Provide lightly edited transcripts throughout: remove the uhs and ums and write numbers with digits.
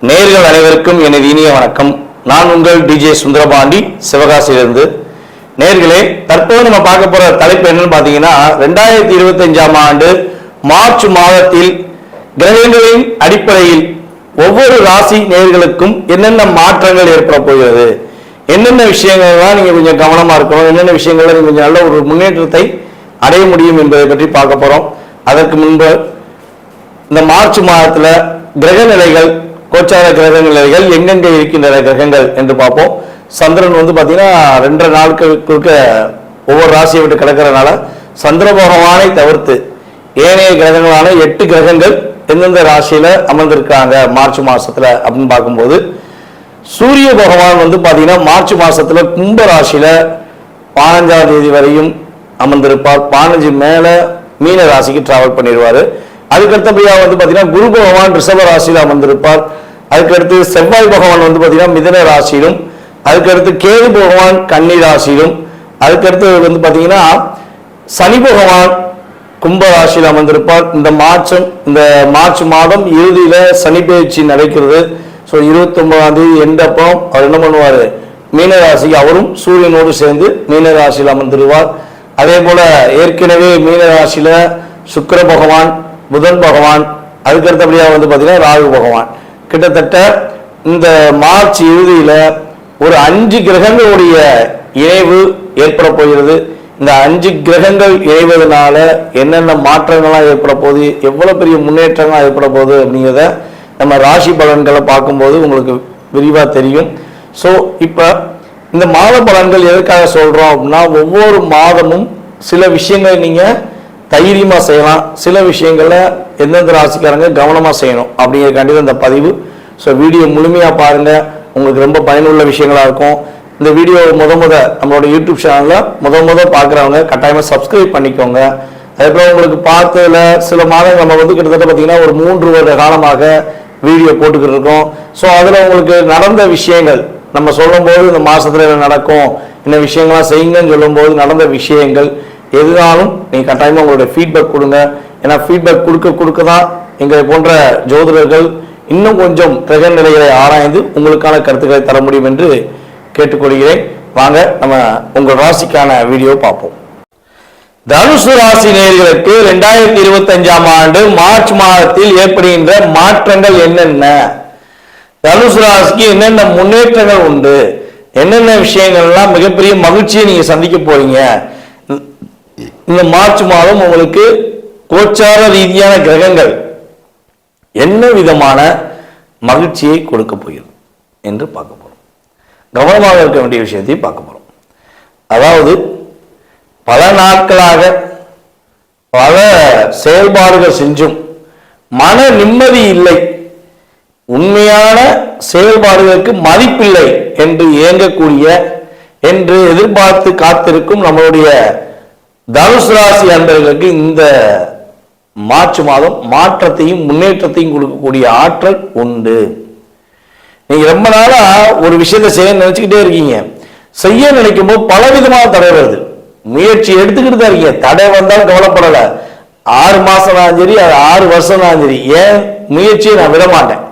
நேயர்கள் அனைவருக்கும் எனது இனிய வணக்கம். நான் உங்கள் டிஜே சுந்தரபாண்டி சிவகாசியிலிருந்து. நேயர்களே, தற்போது நம்ம பார்க்க போற தலைப்பு என்னன்னு பாத்தீங்கன்னா, 2025ஆம் ஆண்டு மார்ச் மாதத்தில் கிரகங்களின் அடிப்படையில் ஒவ்வொரு ராசி நேயர்களுக்கும் என்னென்ன மாற்றங்கள் ஏற்பட போகிறது, என்னென்ன விஷயங்கள்லாம் நீங்க கொஞ்சம் கவனமா இருக்கணும், என்னென்ன விஷயங்கள்ல நீங்க கொஞ்சம் நல்ல ஒரு முன்னேற்றத்தை அடைய முடியும் என்பதை பற்றி பார்க்க போறோம். அதற்கு முன்பு இந்த மார்ச் மாதத்துல கிரக நிலைகள், கோச்சார கிரக நிலைகள் எங்கெங்க இருக்கின்றன கிரகங்கள் என்று பார்ப்போம். சந்திரன் பாத்தீங்கன்னா 2 நாட்களுக்கு ஒவ்வொரு ராசியை விட்டு கிடக்கிறதுனால சந்திர பகவானை தவிர்த்து ஏனைய கிரகங்களான 8 கிரகங்கள் எந்தெந்த ராசியில அமர்ந்திருக்காங்க மார்ச் மாசத்துல அப்படின்னு பார்க்கும்போது, சூரிய பகவான் பாத்தீங்கன்னா மார்ச் மாசத்துல கும்ப ராசியில 15ஆம் தேதி வரையும் அமர்ந்திருப்பார். 15 மேல மீன ராசிக்கு டிராவல் பண்ணிடுவாரு. அதுக்கடுத்தபடியா பாத்தீங்கன்னா குரு பகவான் ரிஷப ராசியில அமர்ந்திருப்பார். அதுக்கடுத்து செவ்வாய் பகவான் பாத்தீங்கன்னா மிதுன ராசியிலும், அதுக்கடுத்து கேது பகவான் கன்னி ராசியிலும், அதுக்கடுத்து பாத்தீங்கன்னா சனி பகவான் கும்ப ராசியில் அமர்ந்திருப்பார். இந்த மார்ச் மாதம் இறுதியில சனி பயிற்சி நடக்கிறது. ஸோ 29ஆம் தேதி எண்டப்போ அவர் என்ன பண்ணுவார், மீன ராசிக்கு அவரும் சூரியனோடு சேர்ந்து மீன ராசியில் அமர்ந்துருவார். அதே போல ஏற்கனவே மீன ராசியில சுக்கிர பகவான், புதன் பகவான், அதுக்கடுத்தபடியா பாத்தீங்கன்னா ராகு பகவான், கிட்டத்தட்ட இந்த மார்ச் இறுதியில ஒரு 5 கிரகங்களுடைய இணைவு ஏற்பட போகிறது. இந்த 5 கிரகங்கள் இணைவதனால என்னென்ன மாற்றங்கள்லாம் ஏற்பட போகுது, எவ்வளவு பெரிய முன்னேற்றங்கள்லாம் ஏற்பட போகுது அப்படிங்கிறத நம்ம ராசி பலன்களை பார்க்கும்போது உங்களுக்கு விரிவா தெரியும். ஸோ இப்ப இந்த மாத பலன்கள் எதற்காக சொல்றோம் அப்படின்னா, ஒவ்வொரு மாதமும் சில விஷயங்களை நீங்க தைரியமா செய்யலாம், சில விஷயங்கள்ல எந்தெந்த ராசிக்காரங்க கவனமா செய்யணும் அப்படிங்கிறக்காண்டி இந்த பதிவு. ஸோ வீடியோ முழுமையா பாருங்க, உங்களுக்கு ரொம்ப பயனுள்ள விஷயங்களா இருக்கும். இந்த வீடியோ நம்மளோட யூடியூப் சேனல்ல முத பார்க்குறவங்க கட்டாயமா சப்ஸ்கிரைப் பண்ணிக்கோங்க. அதுக்கப்புறம் உங்களுக்கு பார்த்ததுல சில மாதங்கள் நம்ம கிட்டத்தட்ட பார்த்தீங்கன்னா ஒரு 3 வருட காலமாக வீடியோ போட்டுக்கிட்டு இருக்கோம். ஸோ அதுல உங்களுக்கு நடந்த விஷயங்கள் நம்ம சொல்லும் போது இந்த மாசத்துல என்ன நடக்கும், இந்த விஷயங்கள்லாம் செய்யுங்கன்னு சொல்லும் போது நடந்த விஷயங்கள் எதுனாலும் நீங்க கட்டாயமா உங்களுடைய ஃபீட்பேக் கொடுங்க. ஏன்னா ஃபீட்பேக் கொடுக்க தான் எங்களை போன்ற ஜோதிடர்கள் இன்னும் கொஞ்சம் கிரக நிலைகளை ஆராய்ந்து உங்களுக்கான கருத்துக்களை தர முடியும் என்று கேட்டுக்கொள்கிறேன். வாங்க நம்ம உங்கள் ராசிக்கான வீடியோ பார்ப்போம். தனுசு ராசி நேயர்களுக்கு 2025ஆம் ஆண்டு மார்ச் மாதத்தில் ஏற்படுகின்ற மாற்றங்கள் என்னென்ன, தனுசு ராசிக்கு என்னென்ன முன்னேற்றங்கள் உண்டு, என்னென்ன விஷயங்கள்லாம் மிகப்பெரிய மகிழ்ச்சியை நீங்க சந்திக்க போறீங்க. இந்த மார்ச் மாதம் உங்களுக்கு கோச்சார ரீதியான கிரகங்கள் என்ன விதமான மகிழ்ச்சியை கொடுக்க போகிறது என்று பார்க்க போறோம். கவனமாக இருக்க வேண்டிய விஷயத்தை பார்க்க போறோம். அதாவது பல நாட்களாக பல செயல்பாடுகள் செஞ்சும் மன நிம்மதி இல்லை, உண்மையான செயல்பாடுகளுக்கு மதிப்பில்லை என்று இயங்கக்கூடிய என்று எதிர்பார்த்து காத்திருக்கும் நம்மளுடைய தனுசு ராசி அன்பர்களுக்கு இந்த மார்ச் மாதம் மாற்றத்தையும் முன்னேற்றத்தையும் கொடுக்கக்கூடிய ஆற்றல் உண்டு. நீங்க ரொம்ப நாளா ஒரு விஷயத்தை செய்ய நினைச்சுக்கிட்டே இருக்கீங்க, செய்ய நினைக்கும் போது பலவிதமான தடை வருது. முயற்சி எடுத்துக்கிட்டு தான் இருக்கீங்க, தடை வந்தாலும் கவலைப்படல. 6 மாசம் தான் சரி, 6 வருஷம் தான் சரி, ஏன் முயற்சியை நான் விட மாட்டேன்,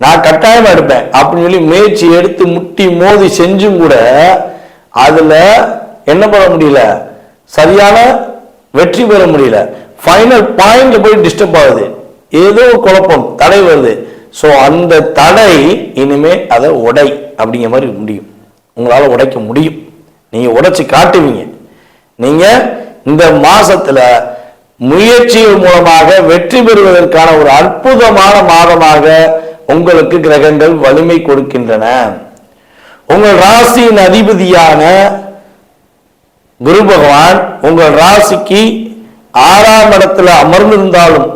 நான் கட்டாயமா எடுப்பேன் அப்படின்னு சொல்லி முயற்சி எடுத்து முட்டி மோதி செஞ்சும் கூட அதுல என்ன பண்ண முடியல, சரியான வெற்றி பெற முடியல. ஃபைனல் பாயிண்ட்ல போய் டிஸ்டர்ப் ஆகுது, ஏதோ குழப்பம், தடை வருது. ஸோ அந்த தடை இனிமே அதை உடை அப்படிங்கிற மாதிரி முடியும், உங்களால உடைக்க முடியும், நீங்க உடைச்சு காட்டுவீங்க. நீங்க இந்த மாசத்துல முயற்சிகள் மூலமாக வெற்றி பெறுவதற்கான ஒரு அற்புதமான மாதமாக உங்களுக்கு கிரகங்கள் வலிமை கொடுக்கின்றன. உங்கள் ராசியின் அதிபதியான குரு பகவான் உங்கள் ராசிக்கு 6ஆம் இடத்துல அமர்ந்திருந்தாலும்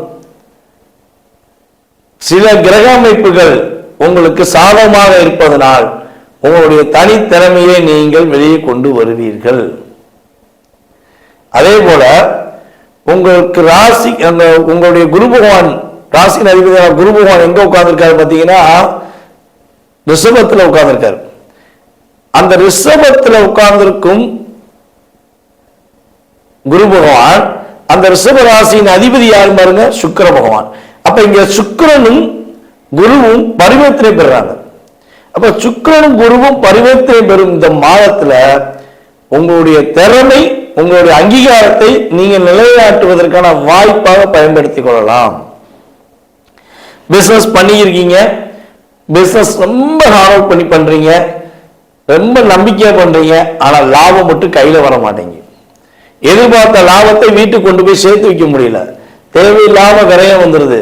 சில கிரக அமைப்புகள் உங்களுக்கு சாதகமாக இருப்பதனால் உங்களுடைய தனித்திறமையை நீங்கள் வெளியே கொண்டு வருவீர்கள். அதே போல உங்களுக்கு ராசி உங்களுடைய குரு பகவான் ராசியின் அதிபதியான குரு பகவான் எங்க உட்கார்ந்துருக்காரு பார்த்தீங்கன்னா ரிஷபத்துல உட்கார்ந்துருக்காரு. அந்த ரிஷபத்துல உட்கார்ந்திருக்கும் குரு பகவான் அந்த ரிஷப ராசியின் அதிபதி யாரும் பாருங்க, சுக்கிர பகவான். அப்ப இங்க சுக்கிரனும் குருவும் பரிவர்த்தனை பெறாங்க. அப்ப சுக்கிரனும் குருவும் பரிவர்த்தனை பெறும் இந்த மாதத்துல உங்களுடைய திறமை, உங்களுடைய அங்கீகாரத்தை நீங்க நிலைநாட்டுவதற்கான வாய்ப்பாக பயன்படுத்திக் கொள்ளலாம். பிசினஸ் பண்ணியிருக்கீங்க, பிசினஸ் ரொம்ப ஹார்ட் ஒர்க் பண்ணி பண்றீங்க, ரொம்ப நம்பிக்கையா பண்றீங்க, ஆனா லாபம் மட்டும் கையில வர மாட்டேங்குது. எதிர்பார்த்த லாபத்தை வீட்டுக்கு கொண்டு போய் சேர்த்து வைக்க முடியல, தேவையில்லாம விரயம் வந்துருது,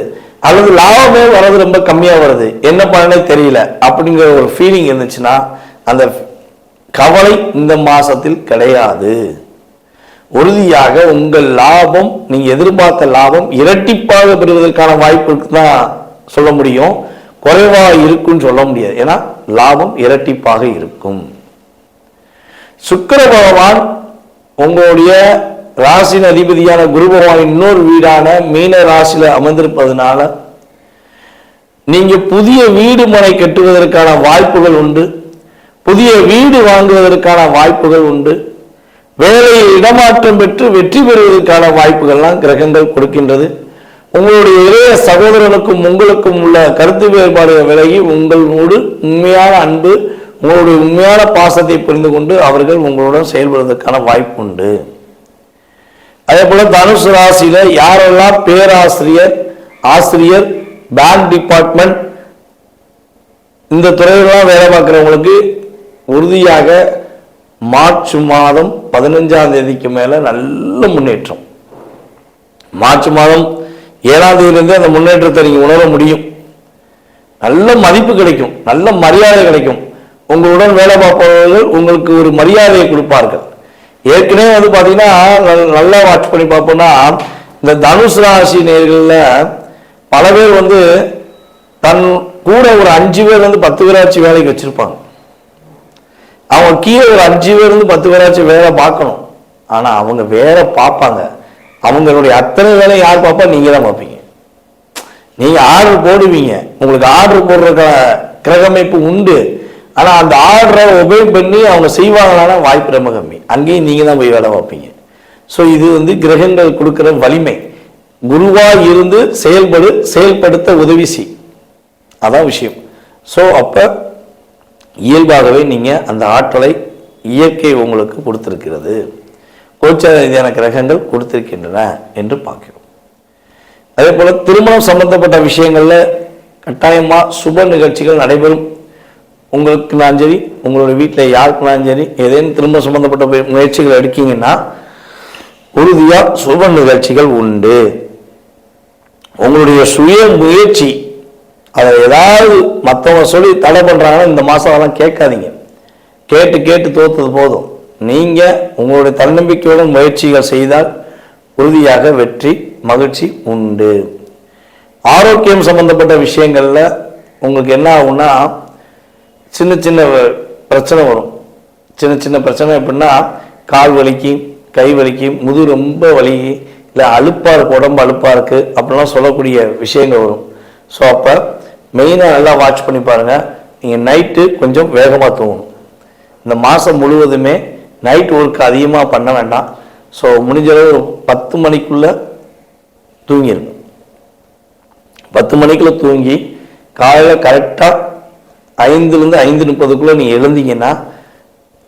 அல்லது லாபமே வர்றது ரொம்ப கம்மியா வருது, என்ன பண்ணனே தெரியல அப்படிங்கிற ஒரு ஃபீலிங் இருந்துச்சுன்னா அந்த கவலை இந்த மாசத்தில் கிடையாது. உறுதியாக உங்கள் லாபம், நீங்க எதிர்பார்த்த லாபம் இரட்டிப்பாக பெறுவதற்கான வாய்ப்பு தான் சொல்ல முடியும், குறைவா இருக்குன்னு சொல்ல முடியாது. ஏன்னா லாபம் இரட்டிப்பாக இருக்கும். சுக்கிர பகவான் உங்களுடைய ராசியின் அதிபதியான குரு பகவான் இன்னொரு வீடான மீன ராசியில அமர்ந்திருப்பதனால நீங்க புதிய வீடு மனை கட்டுவதற்கான வாய்ப்புகள் உண்டு, புதிய வீடு வாங்குவதற்கான வாய்ப்புகள் உண்டு, வேலையை இடமாற்றம் பெற்று வெற்றி பெறுவதற்கான வாய்ப்புகள்லாம் கிரகங்கள் கொடுக்கின்றது. உங்களுடைய இளைய சகோதரனுக்கும் உங்களுக்கும் உள்ள கருத்து வேறுபாடுகள் விலகி உங்களோடு உண்மையான அன்பு, உங்களுடைய உண்மையான பாசத்தை புரிந்து கொண்டு அவர்கள் உங்களுடன் செயல்படுவதற்கான வாய்ப்பு உண்டு. அதே போல தனுசு ராசியில யாரெல்லாம் பேராசிரியர், ஆசிரியர், பேங்க் டிபார்ட்மெண்ட் இந்த துறையெல்லாம் வேலை பார்க்கிறவங்களுக்கு உறுதியாக மார்ச் மாதம் 15ஆம் தேதிக்கு மேல நல்ல முன்னேற்றம். மார்ச் மாதம் 7ஆம் தேதியிலிருந்து அந்த முன்னேற்றத்தை நீங்க உணர முடியும். நல்ல மதிப்பு கிடைக்கும், நல்ல மரியாதை கிடைக்கும். உங்களுடன் வேலை பார்ப்பவர்கள் உங்களுக்கு ஒரு மரியாதையை கொடுப்பார்கள். ஏற்கனவே வந்து பாத்தீங்கன்னா நல்லா வாட்ச் பண்ணி பார்ப்போம்னா இந்த தனுசு ராசி நேர்கள்ல பல பேர் வந்து தன் கூட ஒரு 5 பேர் வந்து 10 பேராச்சும் வேலைக்கு வச்சிருப்பாங்க. அவங்க கீழே ஒரு 5 பேர் வந்து 10 பேராச்சும் வேலை பார்க்கணும். ஆனா அவங்க வேலை பார்ப்பாங்க, அவங்களுடைய அத்தனை வேலையை யார் பார்ப்பா? நீங்க தான் பார்ப்பீங்க. நீங்க ஆர்டர் போடுவீங்க, உங்களுக்கு ஆர்டர் போடுற கிரகமைப்பு உண்டு. ஆனா அந்த ஆர்டரை ஒபே பண்ணி அவங்க செய்வாங்களான வாய்ப்பு ரொம்ப கம்மி. அங்கேயும் நீங்க தான் போய் வேலை பார்ப்பீங்க. ஸோ இது வந்து கிரகங்கள் கொடுக்கிற வலிமை. குருவா இருந்து செயல்படுத்த உதவி செய், அதான் விஷயம். ஸோ அப்ப இயல்பாகவே நீங்க அந்த ஆற்றலை இயற்கை உங்களுக்கு கொடுத்திருக்கிறது, கோச்சார ரீதியான கிரகங்கள் கொடுத்திருக்கின்றன என்று பார்க்கிறோம். அதே போல திருமணம் சம்பந்தப்பட்ட விஷயங்கள்ல கட்டாயமா சுப நிகழ்ச்சிகள் நடைபெறும். உங்களுக்கு நான் சரி, உங்களுடைய வீட்டில் யாருக்குனாலும் சரி, ஏதேனும் திருமணம் சம்பந்தப்பட்ட முயற்சிகள் எடுக்கீங்கன்னா உறுதியா சுப நிகழ்ச்சிகள் உண்டு. உங்களுடைய சுய முயற்சி அதை ஏதாவது மற்றவங்க சொல்லி தடை பண்றாங்கன்னா இந்த மாசம் அதெல்லாம் கேட்காதீங்க. கேட்டு கேட்டு தோத்தது போதும். நீங்க உங்களுடைய தன்னம்பிக்கையுடன் முயற்சிகள் செய்தால் உறுதியாக வெற்றி, மகிழ்ச்சி உண்டு. ஆரோக்கியம் சம்பந்தப்பட்ட விஷயங்கள்ல உங்களுக்கு என்ன ஆகும்னா சின்ன சின்ன பிரச்சனை வரும். சின்ன சின்ன பிரச்சனை எப்படின்னா கால் வலிக்கு, கை வலிக்கு, முது ரொம்ப வலி, இல்லை அலுப்பா இருக்கு, உடம்பு அலுப்பா இருக்கு அப்படிலாம் சொல்லக்கூடிய விஷயங்கள் வரும். ஸோ அப்போ மெயினாக நல்லா வாட்ச் பண்ணி பாருங்க. நீங்கள் நைட்டு கொஞ்சம் வேகமாக தூங்கணும். இந்த மாதம் முழுவதுமே நைட் ஒர்க் அதிகமாக பண்ண வேண்டாம். ஸோ முடிஞ்சளவு 10 மணிக்குள்ள தூங்கிடுங்க. 10 மணிக்குள்ள தூங்கி காலையில் கரெக்டாக 5லிருந்து 5:30க்குள்ள நீங்கள் எழுந்தீங்கன்னா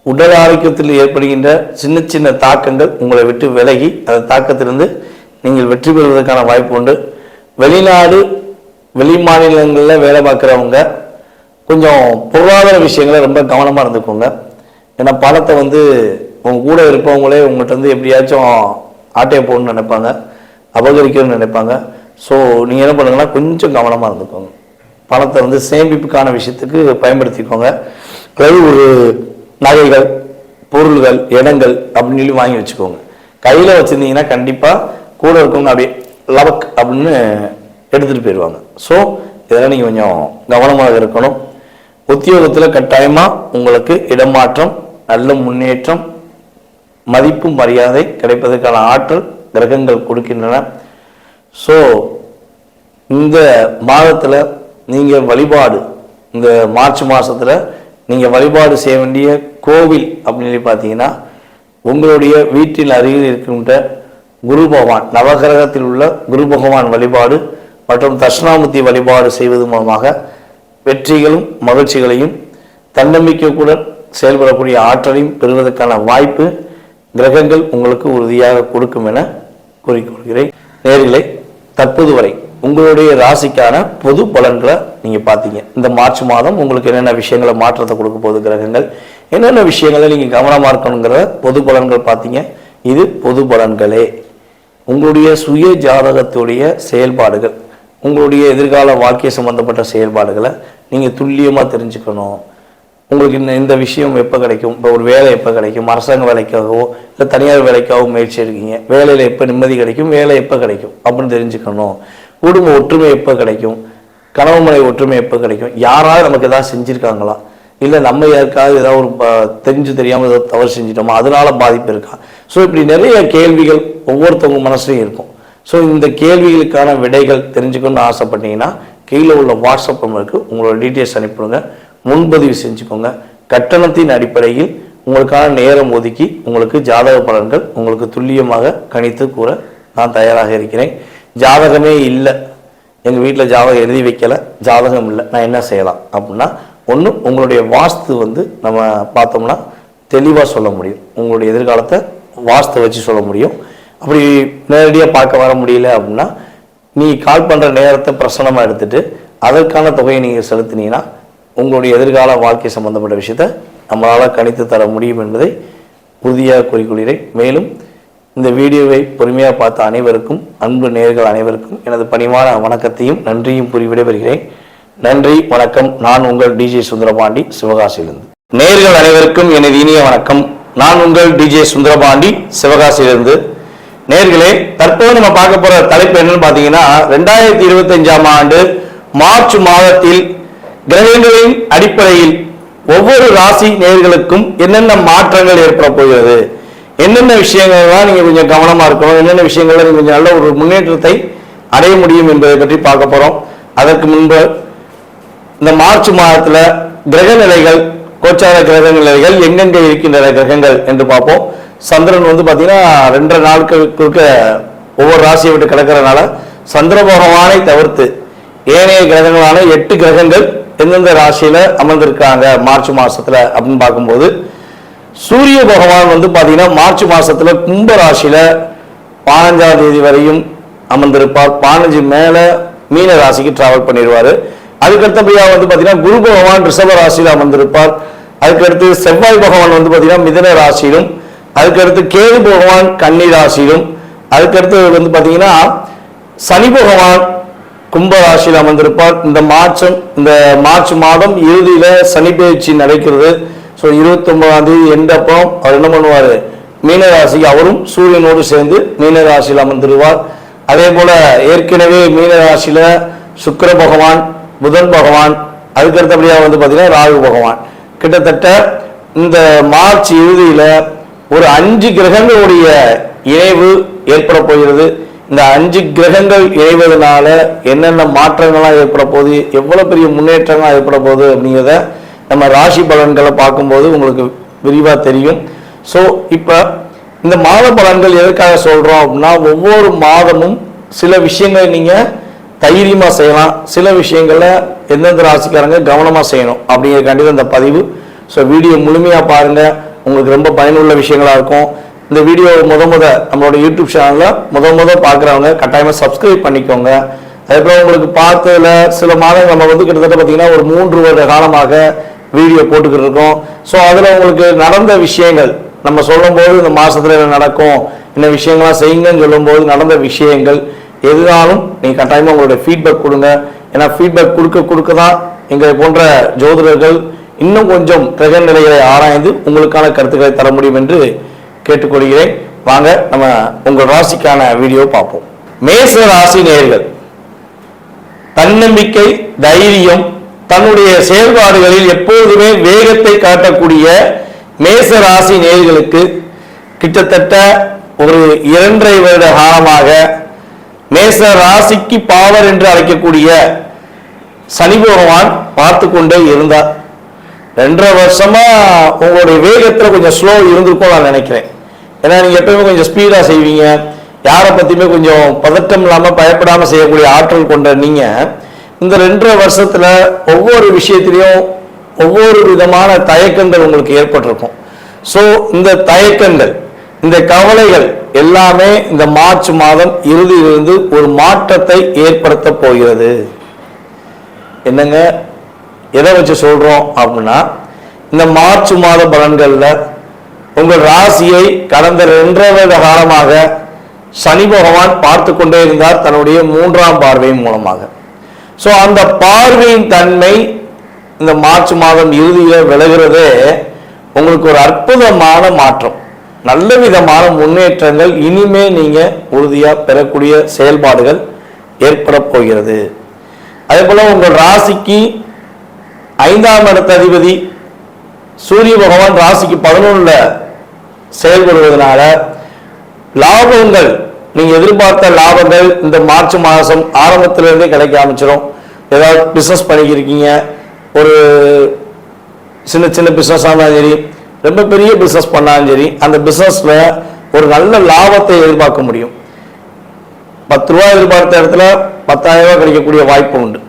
உடல் ஆரோக்கியத்தில் ஏற்படுகின்ற சின்ன சின்ன தாக்கங்கள் உங்களை விட்டு விலகி அந்த தாக்கத்திலிருந்து நீங்கள் வெற்றி பெறுவதற்கான வாய்ப்பு உண்டு. வெளிநாடு, வெளி மாநிலங்களில் வேலை பார்க்குறவங்க கொஞ்சம் பொருளாதார விஷயங்களை ரொம்ப கவனமாக இருந்துக்கோங்க. ஏன்னா பணத்தை வந்து உங்க கூட இருப்பவங்களே உங்கள்கிட்ட வந்து எப்படியாச்சும் ஆட்டையை போடணும்னு நினைப்பாங்க, அபகரிக்கணும்னு நினைப்பாங்க. ஸோ நீங்கள் என்ன பண்ணுங்கன்னா கொஞ்சம் கவனமாக இருந்துக்கோங்க. பணத்தை வந்து சேமிப்புக்கான விஷயத்துக்கு பயன்படுத்திக்கோங்க. அதாவது ஒரு நகைகள், பொருள்கள், இடங்கள் அப்படின்னு சொல்லி வாங்கி வச்சுக்கோங்க. கையில் வச்சுருந்தீங்கன்னா கண்டிப்பாக கூட இருக்கவங்க அப்படியே லவக் அப்படின்னு எடுத்துகிட்டு போயிடுவாங்க. ஸோ இதெல்லாம் நீங்கள் கொஞ்சம் கவனமாக இருக்கணும். உத்தியோகத்தில் கட்டாயமாக உங்களுக்கு இடமாற்றம், நல்ல முன்னேற்றம், மதிப்பு, மரியாதை கிடைப்பதற்கான ஆற்றல் கிரகங்கள் கொடுக்கின்றன. ஸோ இந்த மாதத்தில் நீங்கள் வழிபாடு, இந்த மார்ச் மாதத்தில் நீங்கள் வழிபாடு செய்ய வேண்டிய கோவில் அப்படின்னு சொல்லி பார்த்தீங்கன்னா உங்களுடைய வீட்டில் அருகில் இருக்கின்ற குரு பகவான், நவகிரகத்தில் உள்ள குரு பகவான் வழிபாடு மற்றும் தட்சிணாமூர்த்தி வழிபாடு செய்வது மூலமாக வெற்றிகளும் மகிழ்ச்சிகளையும் தன்னம்பிக்கையுடன் செயல்படக்கூடிய ஆற்றலையும் பெறுவதற்கான வாய்ப்பு கிரகங்கள் உங்களுக்கு உறுதியாக கொடுக்கும் என கூறிக்கொள்கிறேன். நேயர்களே, தற்போது வரை உங்களுடைய ராசிக்கான பொது பலன்களை நீங்க பார்த்தீங்க. இந்த மார்ச் மாதம் உங்களுக்கு என்னென்ன விஷயங்களை மாற்றத்தை கொடுக்க போகுது கிரகங்கள், என்னென்ன விஷயங்களை நீங்க கவனமா இருக்கணுங்கிற பொது பலன்கள் பார்த்தீங்க. இது பொது பலன்களே. உங்களுடைய சுய ஜாதகத்துடைய செயல்பாடுகள், உங்களுடைய எதிர்கால வாழ்க்கை சம்பந்தப்பட்ட செயல்பாடுகளை நீங்க துல்லியமா தெரிஞ்சுக்கணும். உங்களுக்கு இந்த விஷயம் எப்போ கிடைக்கும், இப்போ ஒரு வேலை எப்போ கிடைக்கும், அரசாங்க வேலைக்காகவோ இல்லை தனியார் வேலைக்காகவோ முயற்சி இருக்கீங்க, வேலையில் எப்போ நிம்மதி கிடைக்கும், வேலை எப்போ கிடைக்கும் அப்படின்னு தெரிஞ்சுக்கணும். குடும்ப ஒற்றுமை எப்போ கிடைக்கும், கணவன் மனைவி ஒற்றுமை எப்போ கிடைக்கும், யாராவது நமக்கு ஏதாவது செஞ்சுருக்காங்களா, இல்லை நம்ம யாருக்காவது ஏதாவது ஒரு தெரிஞ்சு தெரியாமல் ஏதாவது தவறு செஞ்சிட்டோமா, அதனால பாதிப்பு இருக்கா. ஸோ இப்படி நிறைய கேள்விகள் ஒவ்வொருத்தவங்க மனசுலையும் இருக்கும். ஸோ இந்த கேள்விகளுக்கான விடைகள் தெரிஞ்சுக்கணும்னு ஆசைப்பட்டீங்கன்னா கீழே உள்ள வாட்ஸ்அப் நம்பருக்கு உங்களோட டீட்டெயில்ஸ் அனுப்பிடுங்க, முன்பதிவு செஞ்சுக்கோங்க. கட்டணத்தின் அடிப்படையில் உங்களுக்கான நேரம் ஒதுக்கி உங்களுக்கு ஜாதக பலன்கள் உங்களுக்கு துல்லியமாக கணித்து கூற நான் தயாராக இருக்கிறேன். ஜாதகமே இல்லை, எங்கள் வீட்டில் ஜாதகம் எழுதி வைக்கலை, ஜாதகம் இல்லை, நான் என்ன செய்யலாம் அப்படின்னா, ஒன்று உங்களுடைய வாஸ்து நம்ம பார்த்தோம்னா தெளிவாக சொல்ல முடியும். உங்களுடைய எதிர்காலத்தை வாஸ்து வச்சு சொல்ல முடியும். அப்படி நேரடியாக பார்க்க வர முடியல அப்படின்னா நீ கால் பண்ணுற நேரத்தை பிரசனமாக எடுத்துட்டு அதற்கான தொகையை நீங்கள் செலுத்தினீங்கன்னா உங்களுடைய எதிர்கால வாழ்க்கை சம்பந்தப்பட்ட விஷயத்தை நம்மளால் கணித்து தர முடியும் என்பதை உறுதியாக கூறிக்கொள்கிறேன். மேலும் இந்த வீடியோவை பொறுமையாக பார்த்த அனைவருக்கும், அன்பு நேயர்கள் அனைவருக்கும் எனது பணிவான வணக்கத்தையும் நன்றியும் கூறி விடைபெறுகிறேன். நன்றி, வணக்கம். நான் உங்கள் டிஜே சுந்தரபாண்டி, சிவகாசியிலிருந்து. நேயர்கள் அனைவருக்கும் எனது இனிய வணக்கம். நான் உங்கள் டிஜே சுந்தரபாண்டி, சிவகாசியிலிருந்து. நேயர்களே, தற்போது நம்ம பார்க்க போற தலைப்பு என்னன்னு பார்த்தீங்கன்னா, 2025ஆம் ஆண்டு மார்ச் மாதத்தில் கிரகங்களின் அடிப்படையில் ஒவ்வொரு ராசி நேயர்களுக்கும் என்னென்ன மாற்றங்கள் ஏற்பட போகிறது, என்னென்ன விஷயங்கள்லாம் நீங்க கொஞ்சம் கவனமா இருக்கணும், என்னென்ன விஷயங்கள்ல நீங்க கொஞ்சம் நல்ல ஒரு முன்னேற்றத்தை அடைய முடியும் என்பதை பற்றி பார்க்க போறோம். அதற்கு முன்பு இந்த மார்ச் மாதத்துல கிரக நிலைகள், கோச்சார கிரக நிலைகள் எங்கெங்க இருக்கின்ற கிரகங்கள் என்று பார்ப்போம். சந்திரன் பாத்தீங்கன்னா 2 நாட்களுக்கு ஒவ்வொரு ராசியை விட்டு கிடக்கிறதுனால சந்திர பகவானை தவிர்த்து ஏனைய கிரகங்களான 8 கிரகங்கள் எந்தெந்த ராசியில அமர்ந்திருக்காங்க மார்ச் மாசத்துல அப்படின்னு பார்க்கும்போது, சூரிய பகவான் பாத்தீங்கன்னா மார்ச் மாசத்துல கும்ப ராசியில 15ஆம் தேதி வரையும் அமர்ந்திருப்பார். 15 மேல மீன ராசிக்கு டிராவல் பண்ணிடுவாரு. அதுக்கடுத்தபடியா பாத்தீங்கன்னா குரு பகவான் ரிஷப ராசியில அமர்ந்திருப்பார். அதுக்கடுத்து செவ்வாய் பகவான் பாத்தீங்கன்னா மிதுன ராசியிலும், அதுக்கடுத்து கேது பகவான் கன்னி ராசியிலும், அதுக்கடுத்து பாத்தீங்கன்னா சனி பகவான் கும்ப ராசியில் அமர்ந்திருப்பார். இந்த மார்ச் மாதம் இறுதியில சனி பயிற்சி நடக்கிறது. ஸோ 29ஆம் தேதி எண்டப்போ அவர் என்ன பண்ணுவார், மீன ராசிக்கு அவரும் சூரியனோடு சேர்ந்து மீன ராசியில் அமர்ந்துருவார். அதே போல ஏற்கனவே மீன ராசியில சுக்கிர பகவான், புதன் பகவான், அதுக்கடுத்தபடியா பாத்தீங்கன்னா ராகு பகவான். கிட்டத்தட்ட இந்த மார்ச் இறுதியில ஒரு 5 கிரகங்களுடைய இணைவு ஏற்பட போகிறது. இந்த 5 கிரகங்கள் இணைவதனால என்னென்ன மாற்றங்கள்லாம் ஏற்பட போகுது, எவ்வளவு பெரிய முன்னேற்றங்கள்லாம் ஏற்பட போகுது அப்படிங்கிறத நம்ம ராசி பலன்களை பார்க்கும்போது உங்களுக்கு விரிவாக தெரியும். ஸோ இப்போ இந்த மாத பலன்கள் எதற்காக சொல்றோம் அப்படின்னா, ஒவ்வொரு மாதமும் சில விஷயங்களை நீங்க தைரியமா செய்யலாம், சில விஷயங்கள்ல எந்தெந்த ராசிக்காரங்க கவனமா செய்யணும் அப்படிங்கிறக்காண்டி இந்த பதிவு. ஸோ வீடியோ முழுமையா பாருங்க, உங்களுக்கு ரொம்ப பயனுள்ள விஷயங்களா இருக்கும். இந்த வீடியோ நம்மளோட யூடியூப் சேனல்ல முத பார்க்குறவங்க கட்டாயமா சப்ஸ்கிரைப் பண்ணிக்கோங்க. அதுக்கப்புறம் உங்களுக்கு பார்த்ததுல சில மாதங்கள் நம்ம கிட்டத்தட்ட பார்த்தீங்கன்னா ஒரு 3 வருட காலமாக வீடியோ போட்டுக்கிட்டு இருக்கோம். ஸோ அதில் உங்களுக்கு நடந்த விஷயங்கள் நம்ம சொல்லும் போது இந்த மாசத்துல என்ன நடக்கும், என்ன விஷயங்கள்லாம் செய்யுங்கன்னு சொல்லும் போது நடந்த விஷயங்கள் எதுனாலும் நீங்க கட்டாயமா உங்களுடைய ஃபீட்பேக் கொடுங்க. ஏன்னா ஃபீட்பேக் கொடுக்க தான் எங்களை போன்ற ஜோதிடர்கள் இன்னும் கொஞ்சம் கிரக நிலைகளை ஆராய்ந்து உங்களுக்கான கருத்துக்களை தர முடியும் என்று கேட்டுக்கொள்கிறேன். வாங்க நம்ம உங்கள் ராசிக்கான வீடியோ பார்ப்போம். மேச ராசி நேயர்கள், தன்னம்பிக்கை, தைரியம், தன்னுடைய செயல்பாடுகளில் எப்போதுமே வேகத்தை காட்டக்கூடிய மேச ராசி நேயர்களுக்கு கிட்டத்தட்ட ஒரு 2.5 வருட காலமாக மேச ராசிக்கு பாவர் என்று அழைக்கக்கூடிய சனி பகவான் பார்த்து கொண்டே இருந்தார். 2.5 வருஷமா உங்களுடைய வேகத்துல கொஞ்சம் ஸ்லோ இருந்திருக்கும் நான் நினைக்கிறேன். ஏன்னா நீங்க எப்பவுமே கொஞ்சம் ஸ்பீடா செய்வீங்க, யாரை பத்தியுமே கொஞ்சம் பதட்டம் இல்லாம பயப்படாம செய்யக்கூடிய ஆற்றல் கொண்ட நீங்க இந்த 2.5 வருஷத்துல ஒவ்வொரு விஷயத்திலையும் ஒவ்வொரு விதமான தயக்கங்கள் உங்களுக்கு ஏற்பட்டிருக்கும். ஸோ இந்த தயக்கங்கள், இந்த கவலைகள் எல்லாமே இந்த மார்ச் மாதம் இறுதியிலிருந்து ஒரு மாற்றத்தை ஏற்படுத்த போகிறது. என்னங்க, எதை வச்சு சொல்றோம் அப்படின்னா, இந்த மார்ச் மாத பலன்கள்ல உங்கள் ராசியை கடந்த 2.5 வருட காலமாக சனி பகவான் பார்த்து கொண்டே இருந்தார் தன்னுடைய 3ஆம் பார்வையின் மூலமாக. ஸோ அந்த பார்வையின் தன்மை இந்த மார்ச் மாதம் இறுதியில் விலகிறதே உங்களுக்கு ஒரு அற்புதமான மாற்றம், நல்ல விதமான முன்னேற்றங்கள் இனிமே நீங்க உறுதியா பெறக்கூடிய செயல்பாடுகள் ஏற்பட போகிறது. அதே போல உங்கள் ராசிக்கு 5ஆம் இடத்த அதிபதி சூரிய பகவான் ராசிக்கு 11ல செயல்படுவதனால லாபங்கள், நீங்க எதிர்பார்த்த லாபங்கள் இந்த மார்ச் மாதம் ஆரம்பத்திலிருந்தே கிடைக்க ஆரம்பிச்சிடும். ஏதாவது பிசினஸ் பண்ணிக்கிருக்கீங்க, ஒரு சின்ன சின்ன பிசினஸ் ஆனாலும் சரி, ரொம்ப பெரிய பிசினஸ் பண்ணாலும் சரி, அந்த பிசினஸ்ல ஒரு நல்ல லாபத்தை எதிர்பார்க்க முடியும். 10 ரூபாய் எதிர்பார்த்த இடத்துல 10,000 ரூபாய் கிடைக்கக்கூடிய வாய்ப்பு உண்டு.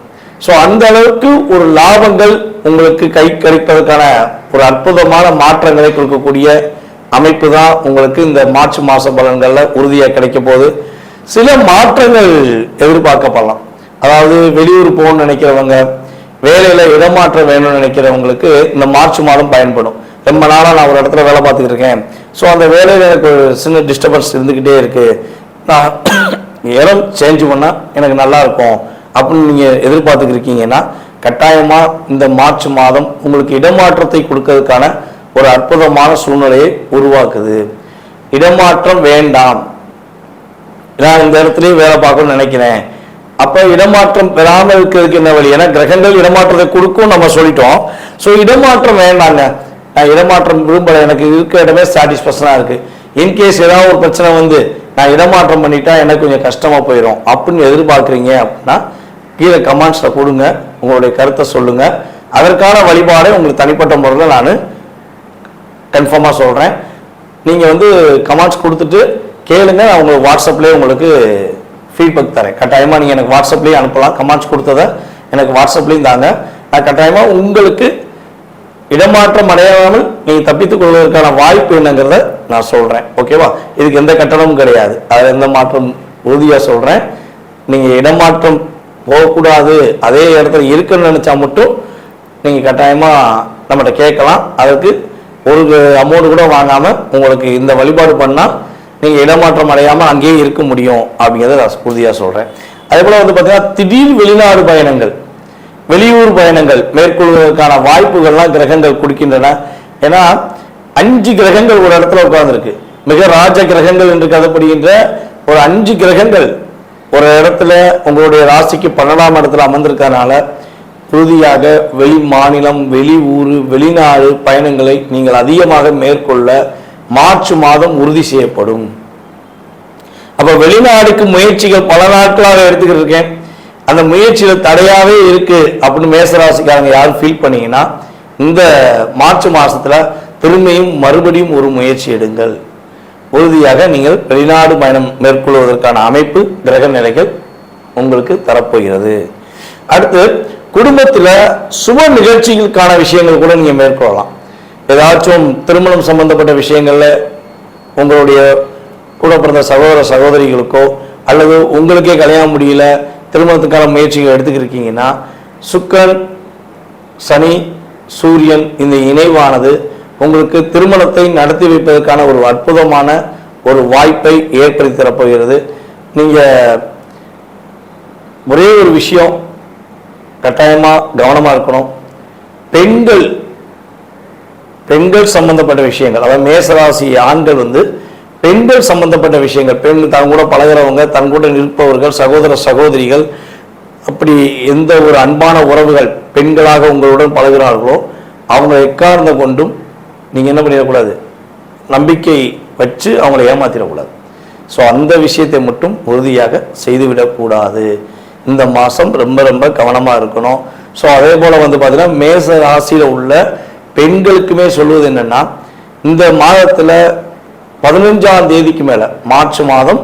ஸோ அந்த அளவுக்கு ஒரு லாபங்கள் உங்களுக்கு கை கிடைப்பதற்கான ஒரு அற்புதமான மாற்றங்களை கொடுக்கக்கூடிய அமைப்பு தான் உங்களுக்கு இந்த மார்ச் மாச பலன்கள்ல உறுதியாக கிடைக்க போகுது. சில மாற்றங்கள் எதிர்பார்க்கப்படலாம். அதாவது வெளியூர் போகணும்னு நினைக்கிறவங்க, வேலையில இடமாற்றம் வேணும்னு நினைக்கிறவங்களுக்கு இந்த மார்ச் மாதம் பயன்படும். ரொம்ப நாளாக நான் ஒரு இடத்துல வேலை பார்த்துக்கிட்டு இருக்கேன், ஸோ அந்த வேலையில் எனக்கு ஒரு சின்ன டிஸ்டர்பன்ஸ் இருந்துக்கிட்டே இருக்கு, நான் இடம் சேஞ்ச் பண்ணால் எனக்கு நல்லா இருக்கும் அப்படின்னு நீங்கள் எதிர்பார்த்துக்கிருக்கீங்கன்னா கட்டாயமாக இந்த மார்ச் மாதம் உங்களுக்கு இடமாற்றத்தை கொடுக்கறதுக்கான ஒரு அற்புதமான சூழ்நிலையை உருவாக்குது. இடமாற்றம் வேண்டாம், நான் இந்த இடத்துலயே வேலை பார்க்கணும்னு நினைக்கிறேன், அப்ப இடமாற்றம் பெறாமல் இருக்கிறதுக்கு என்ன வழி? ஏன்னா கிரகங்கள் இடமாற்றத்தை கொடுக்கும் நம்ம சொல்லிட்டோம். ஸோ இடமாற்றம் வேண்டாங்க, நான் இடமாற்றம் விரும்பல, எனக்கு இருக்க இடமே சாட்டிஸ்பேக்ஷனா இருக்கு, இன்கேஸ் ஏதாவது ஒரு பிரச்சனை வந்து நான் இடமாற்றம் பண்ணிட்டா எனக்கு கொஞ்சம் கஷ்டமா போயிடும் அப்படின்னு எதிர்பார்க்குறீங்க அப்படின்னா கீழே கமெண்ட்ஸ்ல கொடுங்க, உங்களுடைய கருத்தை சொல்லுங்க. அதற்கான வழிபாடை உங்களுக்கு தனிப்பட்ட முறையில் நான் கன்ஃபார்மாக சொல்கிறேன். நீங்கள் வந்து கமெண்ட்ஸ் கொடுத்துட்டு கேளுங்க, நான் உங்களுக்கு வாட்ஸ்அப்லேயே உங்களுக்கு ஃபீட்பேக் தரேன். கட்டாயமாக நீங்கள் எனக்கு வாட்ஸ்அப்லேயே அனுப்பலாம், கமெண்ட்ஸ் கொடுத்ததை எனக்கு வாட்ஸ்அப்லேயும் தாங்க. நான் கட்டாயமாக உங்களுக்கு இடமாற்றம் அடையாமல் நீங்கள் தப்பித்துக் கொள்வதற்கான வாய்ப்பு என்னங்கிறத நான் சொல்கிறேன். ஓகேவா? இதுக்கு எந்த கட்டணமும் கிடையாது, அதில் எந்த மாற்றம் உறுதியாக சொல்கிறேன். நீங்கள் இடமாற்றம் போகக்கூடாது, அதே இடத்துல இருக்குன்னு நினச்சா மட்டும் நீங்கள் கட்டாயமாக நம்மகிட்ட கேட்கலாம். அதற்கு ஒரு அமௌண்ட் கூட வாங்காமல் உங்களுக்கு இந்த வழிபாடு பண்ணால் நீங்கள் இடமாற்றம் அடையாமல் அங்கேயே இருக்க முடியும் அப்படிங்கிறத நான் உறுதியாக சொல்கிறேன். அதே போல் வந்து பார்த்தீங்கன்னா திடீர் வெளிநாடு பயணங்கள், வெளியூர் பயணங்கள் மேற்கொள்வதற்கான வாய்ப்புகள்லாம் கிரகங்கள் கொடுக்கின்றன. ஏன்னா 5 கிரகங்கள் ஒரு இடத்துல உட்கார்ந்துருக்கு, மிக ராஜ கிரகங்கள் என்று கருதப்படுகின்ற ஒரு 5 கிரகங்கள் ஒரு இடத்துல உங்களுடைய ராசிக்கு 12ஆம் இடத்துல அமர்ந்திருக்கனால உறுதியாக வெளி மாநிலம், வெளி ஊர், வெளிநாடு பயணங்களை நீங்கள் அதிகமாக மேற்கொள்ள மார்ச் மாதம் உறுதி செய்யப்படும். அப்ப வெளிநாடுக்கு முயற்சிகள் பல நாட்களாக எடுத்துக்கிட்டு இருக்கேன், அந்த முயற்சிகள் தடையாவே இருக்கு அப்படின்னு மேசராசிக்காரங்க யாரும் ஃபீல் பண்ணீங்கன்னா இந்த மார்ச் மாசத்துல திரும்பியும் மறுபடியும் ஒரு முயற்சி எடுங்கள். உறுதியாக நீங்கள் வெளிநாடு பயணம் மேற்கொள்வதற்கான அமைப்பு கிரக நிலைகள் உங்களுக்கு தரப்போகிறது. அடுத்து குடும்பத்துல சுப நிகழ்ச்சிகளுக்கான விஷயங்கள் கூட நீங்க மேற்கொள்ளலாம். ஏதாச்சும் திருமணம் சம்பந்தப்பட்ட விஷயங்கள்ல உங்களுடைய கூட பிறந்த சகோதர சகோதரிகளுக்கோ அல்லது உங்களுக்கே கல்யாணம் முடியல, திருமணத்துக்கான முயற்சிகள் எடுத்துக்கிருக்கீங்கன்னா சுக்கிரன், சனி, சூரியன் இந்த இணைவானது உங்களுக்கு திருமணத்தை நடத்தி வைப்பதற்கான ஒரு அற்புதமான ஒரு வாய்ப்பை ஏற்படுத்தி தரப்போகிறது. நீங்க ஒரே ஒரு விஷயம் கட்டாயமா கவனமா இருக்கணும், பெண்கள் சம்பந்தப்பட்ட விஷயங்கள், அதாவது மேசராசி ஆண்கள் வந்து பெண்கள் சம்பந்தப்பட்ட விஷயங்கள், பெண் தன் கூட பழகிறவங்க, தன் கூட நிற்பவர்கள், சகோதர சகோதரிகள், அப்படி எந்த ஒரு அன்பான உறவுகள் பெண்களாக உங்களுடன் பழகிறார்களோ அவங்க எக்காரணம் கொண்டும் நீங்க என்ன பண்ணிடக்கூடாது, நம்பிக்கை வச்சு அவங்களை ஏமாத்திடக்கூடாது. ஸோ அந்த விஷயத்தை மட்டும் உறுதியாக செய்துவிடக்கூடாது. இந்த மாதம் ரொம்ப ரொம்ப கவனமாக இருக்கணும். ஸோ அதே போல் வந்து பார்த்தீங்கன்னா மேச ராசியில் உள்ள பெண்களுக்குமே சொல்வது என்னன்னா, இந்த மாதத்தில் 15ஆம் தேதிக்கு மேலே, மார்ச் மாதம்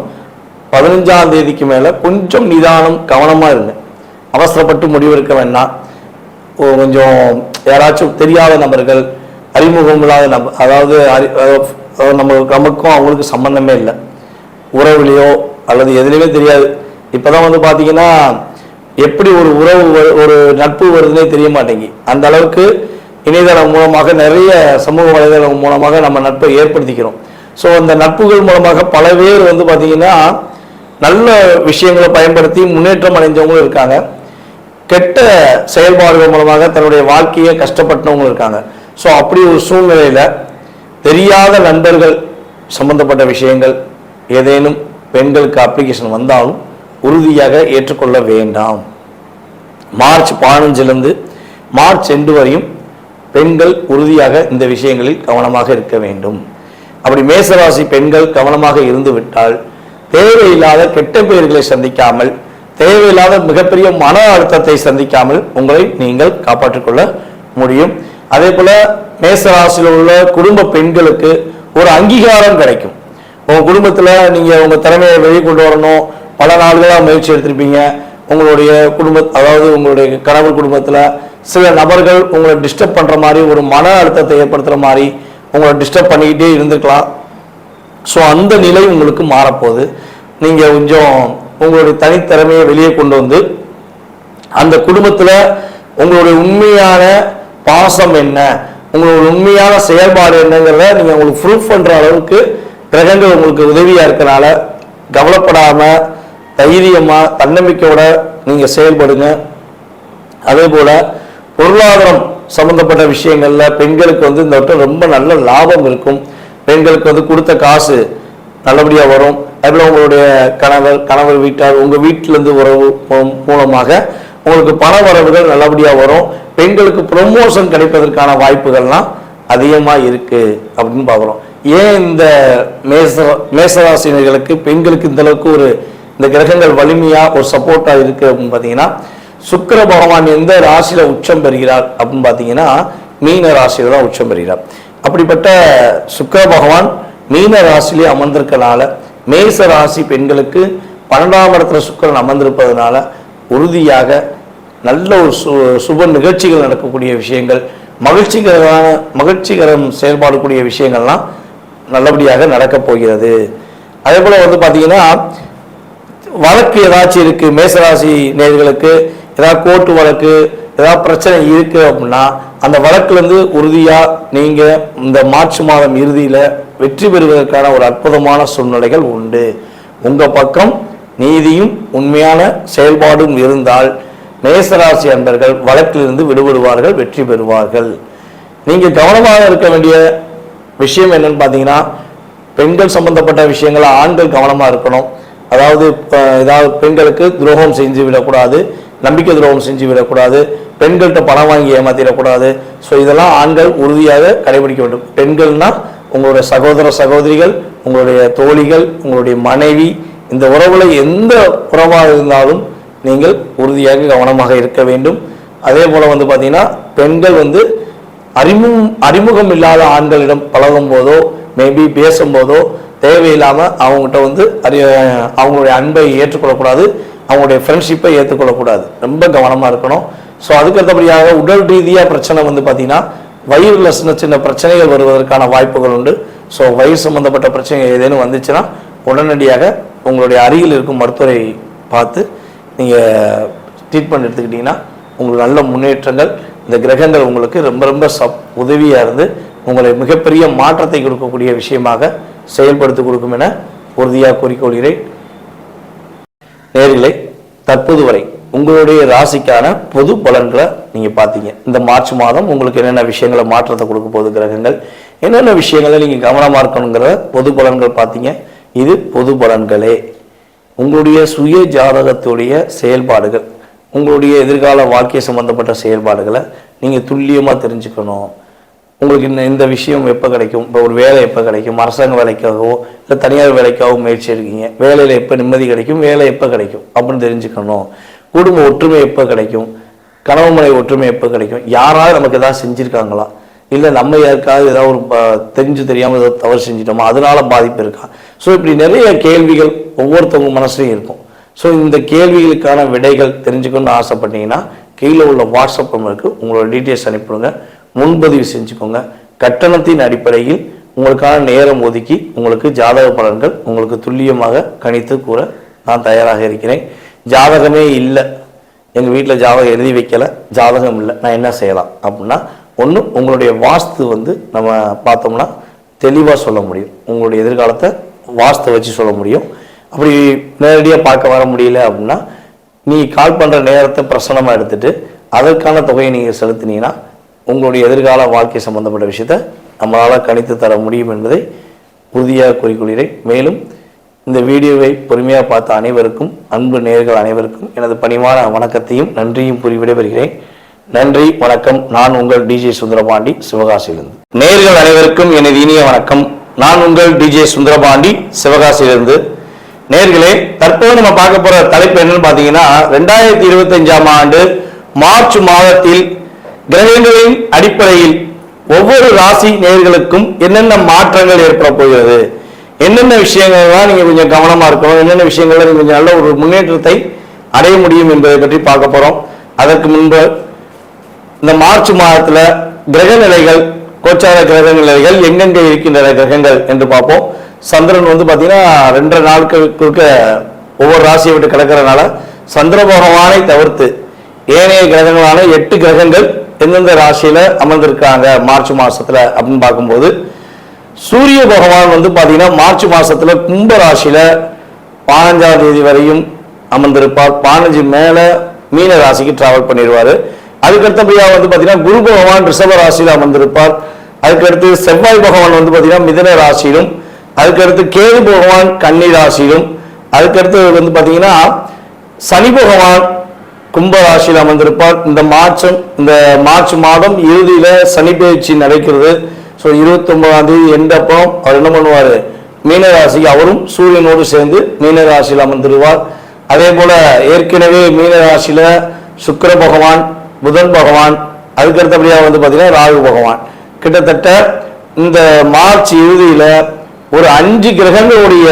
15ஆம் தேதிக்கு மேலே கொஞ்சம் நிதானம் கவனமாக இருங்க. அவசரப்பட்டு முடிவெடுக்க வேண்டாம். கொஞ்சம் யாராச்சும் தெரியாத நபர்கள், அறிமுகம் இல்லாத நபர், அதாவது நமக்கும் அவங்களுக்கு சம்பந்தமே இல்லை, உறவுலையோ அல்லது எதுலையுமே தெரியாது. இப்போதான் பார்த்தீங்கன்னா எப்படி ஒரு உறவு ஒரு நட்பு வருதுன்னே தெரிய மாட்டேங்கி. அந்த அளவுக்கு இணையதளம் மூலமாக நிறைய சமூக வலைதளம் மூலமாக நம்ம நட்பை ஏற்படுத்திக்கிறோம். ஸோ அந்த நட்புகள் மூலமாக பல பேர் பார்த்தீங்கன்னா நல்ல விஷயங்களை பயன்படுத்தி முன்னேற்றம் அடைஞ்சவங்களும் இருக்காங்க. கெட்ட செயல்பாடுகள் மூலமாக தன்னுடைய வாழ்க்கையை கஷ்டப்பட்டவங்களும் இருக்காங்க. ஸோ அப்படி ஒரு சூழ்நிலையில் தெரியாத நண்பர்கள் சம்பந்தப்பட்ட விஷயங்கள் ஏதேனும் பெண்களுக்கு அப்ளிகேஷன் வந்தாலும் உறுதியாக ஏற்றுக்கொள்ள வேண்டாம். மார்ச் 15 மார்ச் 2 வரையும் பெண்கள் உறுதியாக இந்த விஷயங்களில் கவனமாக இருக்க வேண்டும். அப்படி மேசராசி பெண்கள் கவனமாக இருந்து விட்டால் தேவையில்லாத கெட்ட பெயர்களை சந்திக்காமல், தேவையில்லாத மிகப்பெரிய மன அழுத்தத்தை சந்திக்காமல் உங்களை நீங்கள் காப்பாற்றிக் கொள்ள முடியும். அதே போல மேசராசியில் உள்ள குடும்ப பெண்களுக்கு ஒரு அங்கீகாரம் கிடைக்கும். உங்க குடும்பத்தில் நீங்க உங்க திறமையை வெளியே கொண்டு வரணும், பல நாள்களாக முயற்சி எடுத்திருப்பீங்க. உங்களுடைய அதாவது உங்களுடைய கணவர் குடும்பத்தில் சில நபர்கள் உங்களை டிஸ்டர்ப் பண்ற மாதிரி, ஒரு மன அழுத்தத்தை ஏற்படுத்துற மாதிரி உங்களை டிஸ்டர்ப் பண்ணிக்கிட்டே இருந்துக்கலாம். ஸோ அந்த நிலை உங்களுக்கு மாறப்போகுது. நீங்க கொஞ்சம் உங்களுடைய தனித்திறமையை வெளியே கொண்டு வந்து அந்த குடும்பத்தில் உங்களுடைய உண்மையான பாசம் என்ன, உங்களுடைய உண்மையான செயல்பாடு என்னங்கிறத நீங்க உங்களுக்கு ப்ரூஃப் பண்ற அளவுக்கு கிரகங்கள் உங்களுக்கு உதவியா இருக்கனால கவலைப்படாம தைரியமா தன்னம்பிக்கையோட நீங்க செயல்படுங்க. அதே போல பொருளாதாரம் சம்பந்தப்பட்ட விஷயங்கள்ல பெண்களுக்கு இந்த வட்டம் ரொம்ப நல்ல லாபம் இருக்கும். பெண்களுக்கு கொடுத்த காசு நல்லபடியா வரும். அதுல உங்களுடைய கணவர் வீட்டார், உங்க வீட்டிலிருந்து உறவு மூலமாக உங்களுக்கு பண வரவுகள் நல்லபடியா வரும். பெண்களுக்கு ப்ரொமோஷன் கிடைப்பதற்கான வாய்ப்புகள்லாம் அதிகமா இருக்கு அப்படின்னு பாக்குறோம். ஏன் இந்த மேசராசினர்களுக்கு பெண்களுக்கு இந்த அளவுக்கு இந்த கிரகங்கள் வலிமையா ஒரு சப்போர்ட்டா இருக்கு அப்படின்னு பாத்தீங்கன்னா, சுக்கிர பகவான் எந்த ராசியில உச்சம் பெறுகிறார் அப்படின்னு பாத்தீங்கன்னா மீன ராசியில தான் உச்சம் பெறுகிறார். அப்படிப்பட்ட சுக்கிர பகவான் மீன ராசியிலே அமர்ந்திருக்கனால மேச ராசி பெண்களுக்கு 12ஆம் இடத்துல சுக்கிரன் அமர்ந்திருப்பதனால உறுதியாக நல்ல ஒரு சுப நிகழ்ச்சிகள் நடக்கக்கூடிய விஷயங்கள், மகிழ்ச்சிகரம் செயல்பாடக்கூடிய விஷயங்கள்லாம் நல்லபடியாக நடக்கப் போகிறது. அதே போல பாத்தீங்கன்னா வழக்கு ஏதாச்சும் இருக்கு, மேசராசி நேயர்களுக்கு ஏதாவது கோர்ட்டு வழக்கு ஏதாவது பிரச்சனை இருக்கு அப்படின்னா அந்த வழக்குலேருந்து உறுதியா நீங்க இந்த மார்ச் மாதம் இறுதியில வெற்றி பெறுவதற்கான ஒரு அற்புதமான சூழ்நிலைகள் உண்டு. உங்க பக்கம் நீதியும் உண்மையான செயல்பாடும் இருந்தால் மேசராசி அன்பர்கள் வழக்கிலிருந்து விடுபடுவார்கள், வெற்றி பெறுவார்கள். நீங்க கவனமாக இருக்க வேண்டிய விஷயம் என்னன்னு பாத்தீங்கன்னா, பெண்கள் சம்பந்தப்பட்ட விஷயங்களை ஆண்கள் கவனமா இருக்கணும். அதாவது பெண்களுக்கு துரோகம் செஞ்சு விடக்கூடாது, நம்பிக்கை துரோகம் செஞ்சு விடக்கூடாது, பெண்கள்கிட்ட பணம் வாங்கி ஏமாத்திடக்கூடாது. ஸோ இதெல்லாம் ஆண்கள் உறுதியாக கடைபிடிக்க வேண்டும். பெண்கள்னா உங்களுடைய சகோதர சகோதரிகள், உங்களுடைய தோழிகள், உங்களுடைய மனைவி, இந்த உறவுல எந்த உறவாக இருந்தாலும் நீங்கள் உறுதியாக கவனமாக இருக்க வேண்டும். அதே போல பார்த்தீங்கன்னா பெண்கள் அறிமுகம் இல்லாத ஆண்களிடம் பழகும் போதோ மேபி பேசும்போதோ தேவையில்லாம அவங்ககிட்ட அவங்களுடைய அன்பை ஏற்றுக்கொள்ளக்கூடாது, அவங்களுடைய ஃப்ரெண்ட்ஷிப்பை ஏற்றுக்கொள்ளக்கூடாது. ரொம்ப கவனமா இருக்கணும். ஸோ அதுக்கு அடுத்தபடியாக உடல் ரீதியா பிரச்சனை பார்த்தீங்கன்னா வயிறுல சின்ன சின்ன பிரச்சனைகள் வருவதற்கான வாய்ப்புகள் உண்டு. ஸோ வயிறு சம்பந்தப்பட்ட பிரச்சனைகள் ஏதேனும் வந்துச்சுன்னா உடனடியாக உங்களுடைய அருகில் இருக்கும் மருத்துவரை பார்த்து நீங்கள் ட்ரீட்மெண்ட் எடுத்துக்கிட்டிங்கன்னா உங்களுக்கு நல்ல முன்னேற்றங்கள், இந்த கிரகங்கள் உங்களுக்கு ரொம்ப ரொம்ப உதவியாக இருந்து உங்களை மிகப்பெரிய மாற்றத்தை கொடுக்கக்கூடிய விஷயமாக செயல்படுத்தி கொடுக்கும் என உறுதியாக கூறிக்கொள்கிறேன். நேயர்களே, தற்போது வரை உங்களுடைய ராசிக்கான பொது பலன்களை நீங்கள் பார்த்தீங்க. இந்த மார்ச் மாதம் உங்களுக்கு என்னென்ன விஷயங்களை மாற்றத்தை கொடுக்க போகுது கிரகங்கள், என்னென்ன விஷயங்களை நீங்கள் கவனமாக இருக்கணுங்கிற பொது பலன்கள் பார்த்தீங்க. இது பொது பலன்களே. உங்களுடைய சுய ஜாதகத்துடைய செயல்பாடுகள், உங்களுடைய எதிர்கால வாழ்க்கை சம்பந்தப்பட்ட செயல்பாடுகளை நீங்கள் துல்லியமாக தெரிஞ்சுக்கணும். உங்களுக்கு இந்த விஷயம் எப்போ கிடைக்கும், இப்போ ஒரு வேலை எப்போ கிடைக்கும், அரசாங்க வேலைக்காகவோ இல்லை தனியார் வேலைக்காகவோ முயற்சி எடுக்கீங்க, வேலையில் எப்போ நிம்மதி கிடைக்கும், வேலை எப்போ கிடைக்கும் அப்படின்னு தெரிஞ்சுக்கணும். குடும்ப ஒற்றுமை எப்போ கிடைக்கும், கணவன் மனைவி ஒற்றுமை எப்போ கிடைக்கும், யாராவது நமக்கு ஏதாவது செஞ்சுருக்காங்களா, இல்லை நம்ம யாருக்காவது ஏதாவது ஒரு தெரிஞ்சு தெரியாமல் ஏதாவது தவறு செஞ்சிட்டோமா, அதனால பாதிப்பு இருக்கா. ஸோ இப்படி நிறைய கேள்விகள் ஒவ்வொருத்தவங்க மனசுலையும் இருக்கும். ஸோ இந்த கேள்விகளுக்கான விடைகள் தெரிஞ்சுக்கணும்னு ஆசைப்பட்டீங்கன்னா கீழே உள்ள வாட்ஸ்அப் நம்பருக்கு உங்களோட டீட்டெயில்ஸ் அனுப்பிவிடுங்க, முன்பதிவு செஞ்சுக்கோங்க. கட்டணத்தின் அடிப்படையில் உங்களுக்கான நேரம் ஒதுக்கி உங்களுக்கு ஜாதக பலன்கள் உங்களுக்கு துல்லியமாக கணித்து கூற நான் தயாராக இருக்கிறேன். ஜாதகமே இல்லை, எங்கள் வீட்டில் ஜாதகம் எழுதி வைக்கலை, ஜாதகம் இல்லை, நான் என்ன செய்யலாம் அப்படின்னா, ஒன்று உங்களுடைய வாஸ்து நம்ம பார்த்தோம்னா தெளிவாக சொல்ல முடியும். உங்களுடைய எதிர்காலத்தை வாஸ்து வச்சு சொல்ல முடியும். அப்படி நேரடியாக பார்க்க வர முடியல அப்படின்னா நீ கால் பண்ணுற நேரத்தை பிரசனமாக எடுத்துகிட்டு அதற்கான தொகையை நீங்கள் செலுத்தினீங்கன்னா உங்களுடைய எதிர்கால வாழ்க்கை சம்பந்தப்பட்ட விஷயத்தை நம்மளால் கணித்து தர முடியும் என்பதை உறுதியாக கூறிக்கொள்கிறேன். மேலும் இந்த வீடியோவை பொறுமையாக பார்த்த அனைவருக்கும், அன்பு நேயர்கள் அனைவருக்கும் எனது பணிவான வணக்கத்தையும் நன்றியும் கூறி விடைபெறுகிறேன். நன்றி, வணக்கம். நான் உங்கள் டிஜே சுந்தரபாண்டி, சிவகாசியிலிருந்து. நேயர்கள் அனைவருக்கும் எனது இனிய வணக்கம். நான் உங்கள் டிஜே சுந்தரபாண்டி, சிவகாசியிலிருந்து. நேயர்களே, தற்போது நம்ம பார்க்க போற தலைப்பு என்னன்னு பார்த்தீங்கன்னா, 2025ஆம் ஆண்டு மார்ச் மாதத்தில் கிரகங்களின் அடிப்படையில் ஒவ்வொரு ராசி நேயர்களுக்கும் என்னென்ன மாற்றங்கள் ஏற்பட போகிறது, என்னென்ன விஷயங்கள்லாம் நீங்க கொஞ்சம் கவனமா இருக்கணும், என்னென்ன விஷயங்கள்ல நீங்க கொஞ்சம் நல்ல ஒரு முன்னேற்றத்தை அடைய முடியும் என்பதை பற்றி பார்க்க போறோம். அதற்கு முன்பு இந்த மார்ச் மாதத்துல கிரக நிலைகள், கோச்சார கிரக நிலைகள் எங்கெங்க இருக்கின்றன கிரகங்கள் என்று பார்ப்போம். சந்திரன் பார்த்தீங்கன்னா 2.5 நாட்களுக்கு ஒவ்வொரு ராசியை விட்டு கிடக்கிறதுனால சந்திர பகவானை தவிர்த்து ஏனைய கிரகங்களான 8 கிரகங்கள் எந்தெந்த ராசியில அமர்ந்திருக்காங்க மார்ச் மாசத்துல அப்படின்னு பார்க்கும்போது, சூரிய பகவான் பார்த்தீங்கன்னா மார்ச் மாசத்துல கும்ப ராசியில 15ஆம் தேதி வரையும் அமர்ந்திருப்பார். 15 மேல மீன ராசிக்கு டிராவல் பண்ணிடுவாரு. அதுக்கடுத்தபடியா பார்த்தீங்கன்னா குரு பகவான் ரிஷப ராசியில அமர்ந்திருப்பார். அதுக்கடுத்து செவ்வாய் பகவான் பார்த்தீங்கன்னா மிதுன ராசியிலும், அதுக்கடுத்து கேது பகவான் கன்னி ராசியிலும், அதுக்கடுத்து பார்த்தீங்கன்னா சனி பகவான் கும்ப ராசியில் அமர்ந்திருப்பார். இந்த மார்ச் மாதம் இறுதியில சனி பயிற்சி நடக்கிறது. ஸோ 29ஆம் தேதி எண்டப்போ அவர் என்ன பண்ணுவார், மீன ராசிக்கு அவரும் சூரியனோடு சேர்ந்து மீன ராசியில் அமர்ந்துருவார். அதே போல ஏற்கனவே மீன ராசியில சுக்கிர பகவான், புதன் பகவான், அதுக்கடுத்தபடியாக பார்த்தீங்கன்னா ராகு பகவான். கிட்டத்தட்ட இந்த மார்ச் இறுதியில ஒரு 5 கிரகங்களுடைய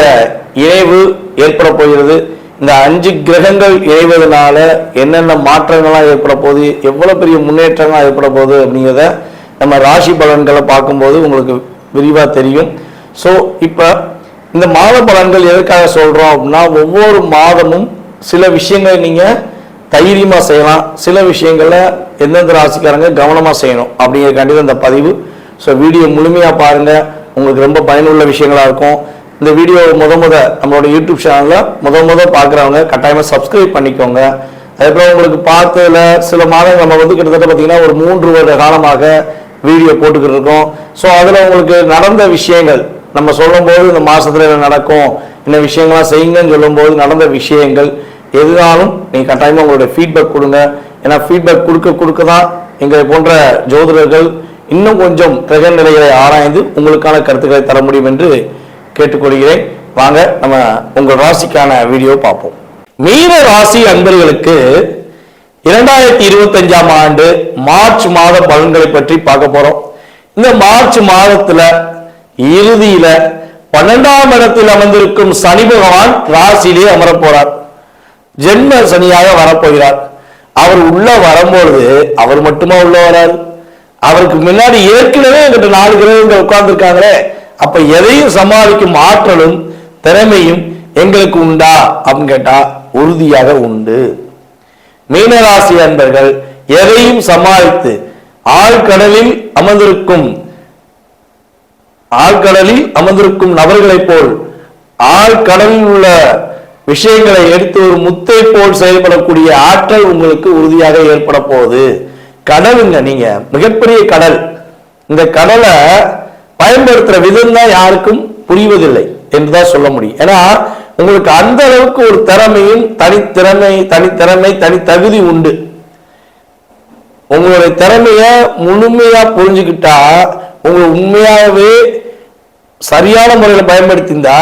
இணைவு ஏற்பட போகிறது. இந்த 5 கிரகங்கள் இணைவதனால என்னென்ன மாற்றங்கள்லாம் ஏற்பட போகுது, எவ்வளவு பெரிய முன்னேற்றங்கள் ஏற்பட போகுது அப்படிங்கிறத நம்ம ராசி பலன்களை பார்க்கும்போது உங்களுக்கு விரிவாக தெரியும். ஸோ இப்போ இந்த மாத பலன்கள் எதற்காக சொல்றோம் அப்படின்னா, ஒவ்வொரு மாதமும் சில விஷயங்களை நீங்க தைரியமா செய்யலாம், சில விஷயங்களை எந்தெந்த ராசிக்காரங்க கவனமா செய்யணும் அப்படிங்கிறக்காண்டி இந்த பதிவு. ஸோ வீடியோ முழுமையா பாருங்க, உங்களுக்கு ரொம்ப பயனுள்ள விஷயங்களா இருக்கும். இந்த வீடியோ நம்மளோட யூடியூப் சேனல்ல பார்க்குறவங்க கட்டாயமா சப்ஸ்கிரைப் பண்ணிக்கோங்க. அதுக்கப்புறம் உங்களுக்கு பார்த்ததுல சில மாதங்கள் நம்ம கிட்டத்தட்ட பார்த்தீங்கன்னா ஒரு 3 வருட காலமாக வீடியோ போட்டுக்கிட்டு இருக்கோம். ஸோ அதில் உங்களுக்கு நடந்த விஷயங்கள் நம்ம சொல்லும்போது இந்த மாசத்துல என்ன நடக்கும், என்ன விஷயங்கள்லாம் செய்யுங்கன்னு சொல்லும்போது நடந்த விஷயங்கள் எதுனாலும் நீங்கள் கட்டாயமாக உங்களுடைய ஃபீட்பேக் கொடுங்க. ஏன்னா ஃபீட்பேக் கொடுக்க தான் எங்களை போன்ற ஜோதிடர்கள் இன்னும் கொஞ்சம் கிரக நிலைகளை ஆராய்ந்து உங்களுக்கான கருத்துக்களை தர முடியும் என்று கேட்டுக்கொள்கிறேன். வாங்க நம்ம உங்கள் ராசிக்கான வீடியோ பார்ப்போம். மீன ராசி அன்பர்களுக்கு 2025ஆம் ஆண்டு மார்ச் மாத பலன்களை பற்றி பார்க்க போறோம். இந்த மார்ச் மாதத்துல இறுதியில 12ஆம் இடத்தில் அமர்ந்திருக்கும் சனி பகவான் ராசியிலே அமர போறார். ஜென்ம சனியாக வரப்போகிறார். அவர் உள்ள வரும்பொழுது அவர் மட்டுமா உள்ள வரார், அவருக்கு முன்னாடி ஏற்கனவே 4 கிரகங்கள் உட்கார்ந்து இருக்காங்களே, அப்ப எதையும் சமாளிக்கும் ஆற்றலும் திறமையும் எங்களுக்கு உண்டா அப்படின்னு கேட்டா உறுதியாக உண்டு. மீனராசி அன்பர்கள் எதையும் சமாளித்து ஆழ்கடலில் அமர்ந்திருக்கும் நபர்களைப் போல் ஆழ்கடலில் உள்ள விஷயங்களை எடுத்து ஒரு முத்தை போல் செயல்படக்கூடிய ஆற்றல் உங்களுக்கு உறுதியாக ஏற்பட போகுது. கடலுங்க, நீங்க மிகப்பெரிய கடல். இந்த கடலை பயன்படுத்துற விதம் தான் யாருக்கும் புரிவதில்லை என்றுதான் சொல்ல முடியும். ஏன்னா உங்களுக்கு அந்த அளவுக்கு ஒரு திறமையும் தனித்தகுதி உண்டு. உங்களுடைய திறமைய முழுமையா புரிஞ்சுக்கிட்டா, உங்களை உண்மையாகவே சரியான முறையில் பயன்படுத்தியிருந்தா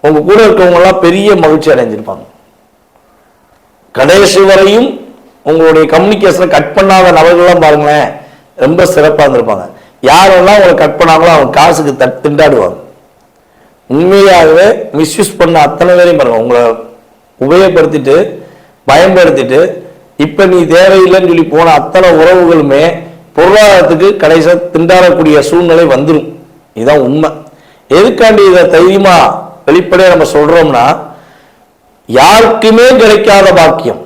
உங்க கூட இருக்கவங்க எல்லாம் பெரிய மகிழ்ச்சி அடைஞ்சிருப்பாங்க. கடைசி வரையும் உங்களுடைய கம்யூனிகேஷனை கட் பண்ணாத நபர்கள்லாம் பாருங்களேன், ரொம்ப சிறப்பாக இருந்திருப்பாங்க. யாரெல்லாம் உங்களை கட் பண்ணாங்களோ அவங்க காசுக்கு திண்டாடுவாங்க. உண்மையாகவே மிஸ்யூஸ் பண்ண அத்தனை பேரையும் பாருங்க, உங்களை உபயோகப்படுத்திட்டு பயன்படுத்திட்டு இப்ப நீ தேவையில்லைன்னு சொல்லி போன அத்தனை உறவுகளுமே பொருளாதாரத்துக்கு கடைசியா திண்டாடக்கூடிய சூழ்நிலை வந்துடும். இதுதான் உண்மை. எதுக்காண்டி இதை தைரியமா வெளிப்படையா நம்ம சொல்றோம்னா, யாருக்குமே கிடைக்காத பாக்கியம்,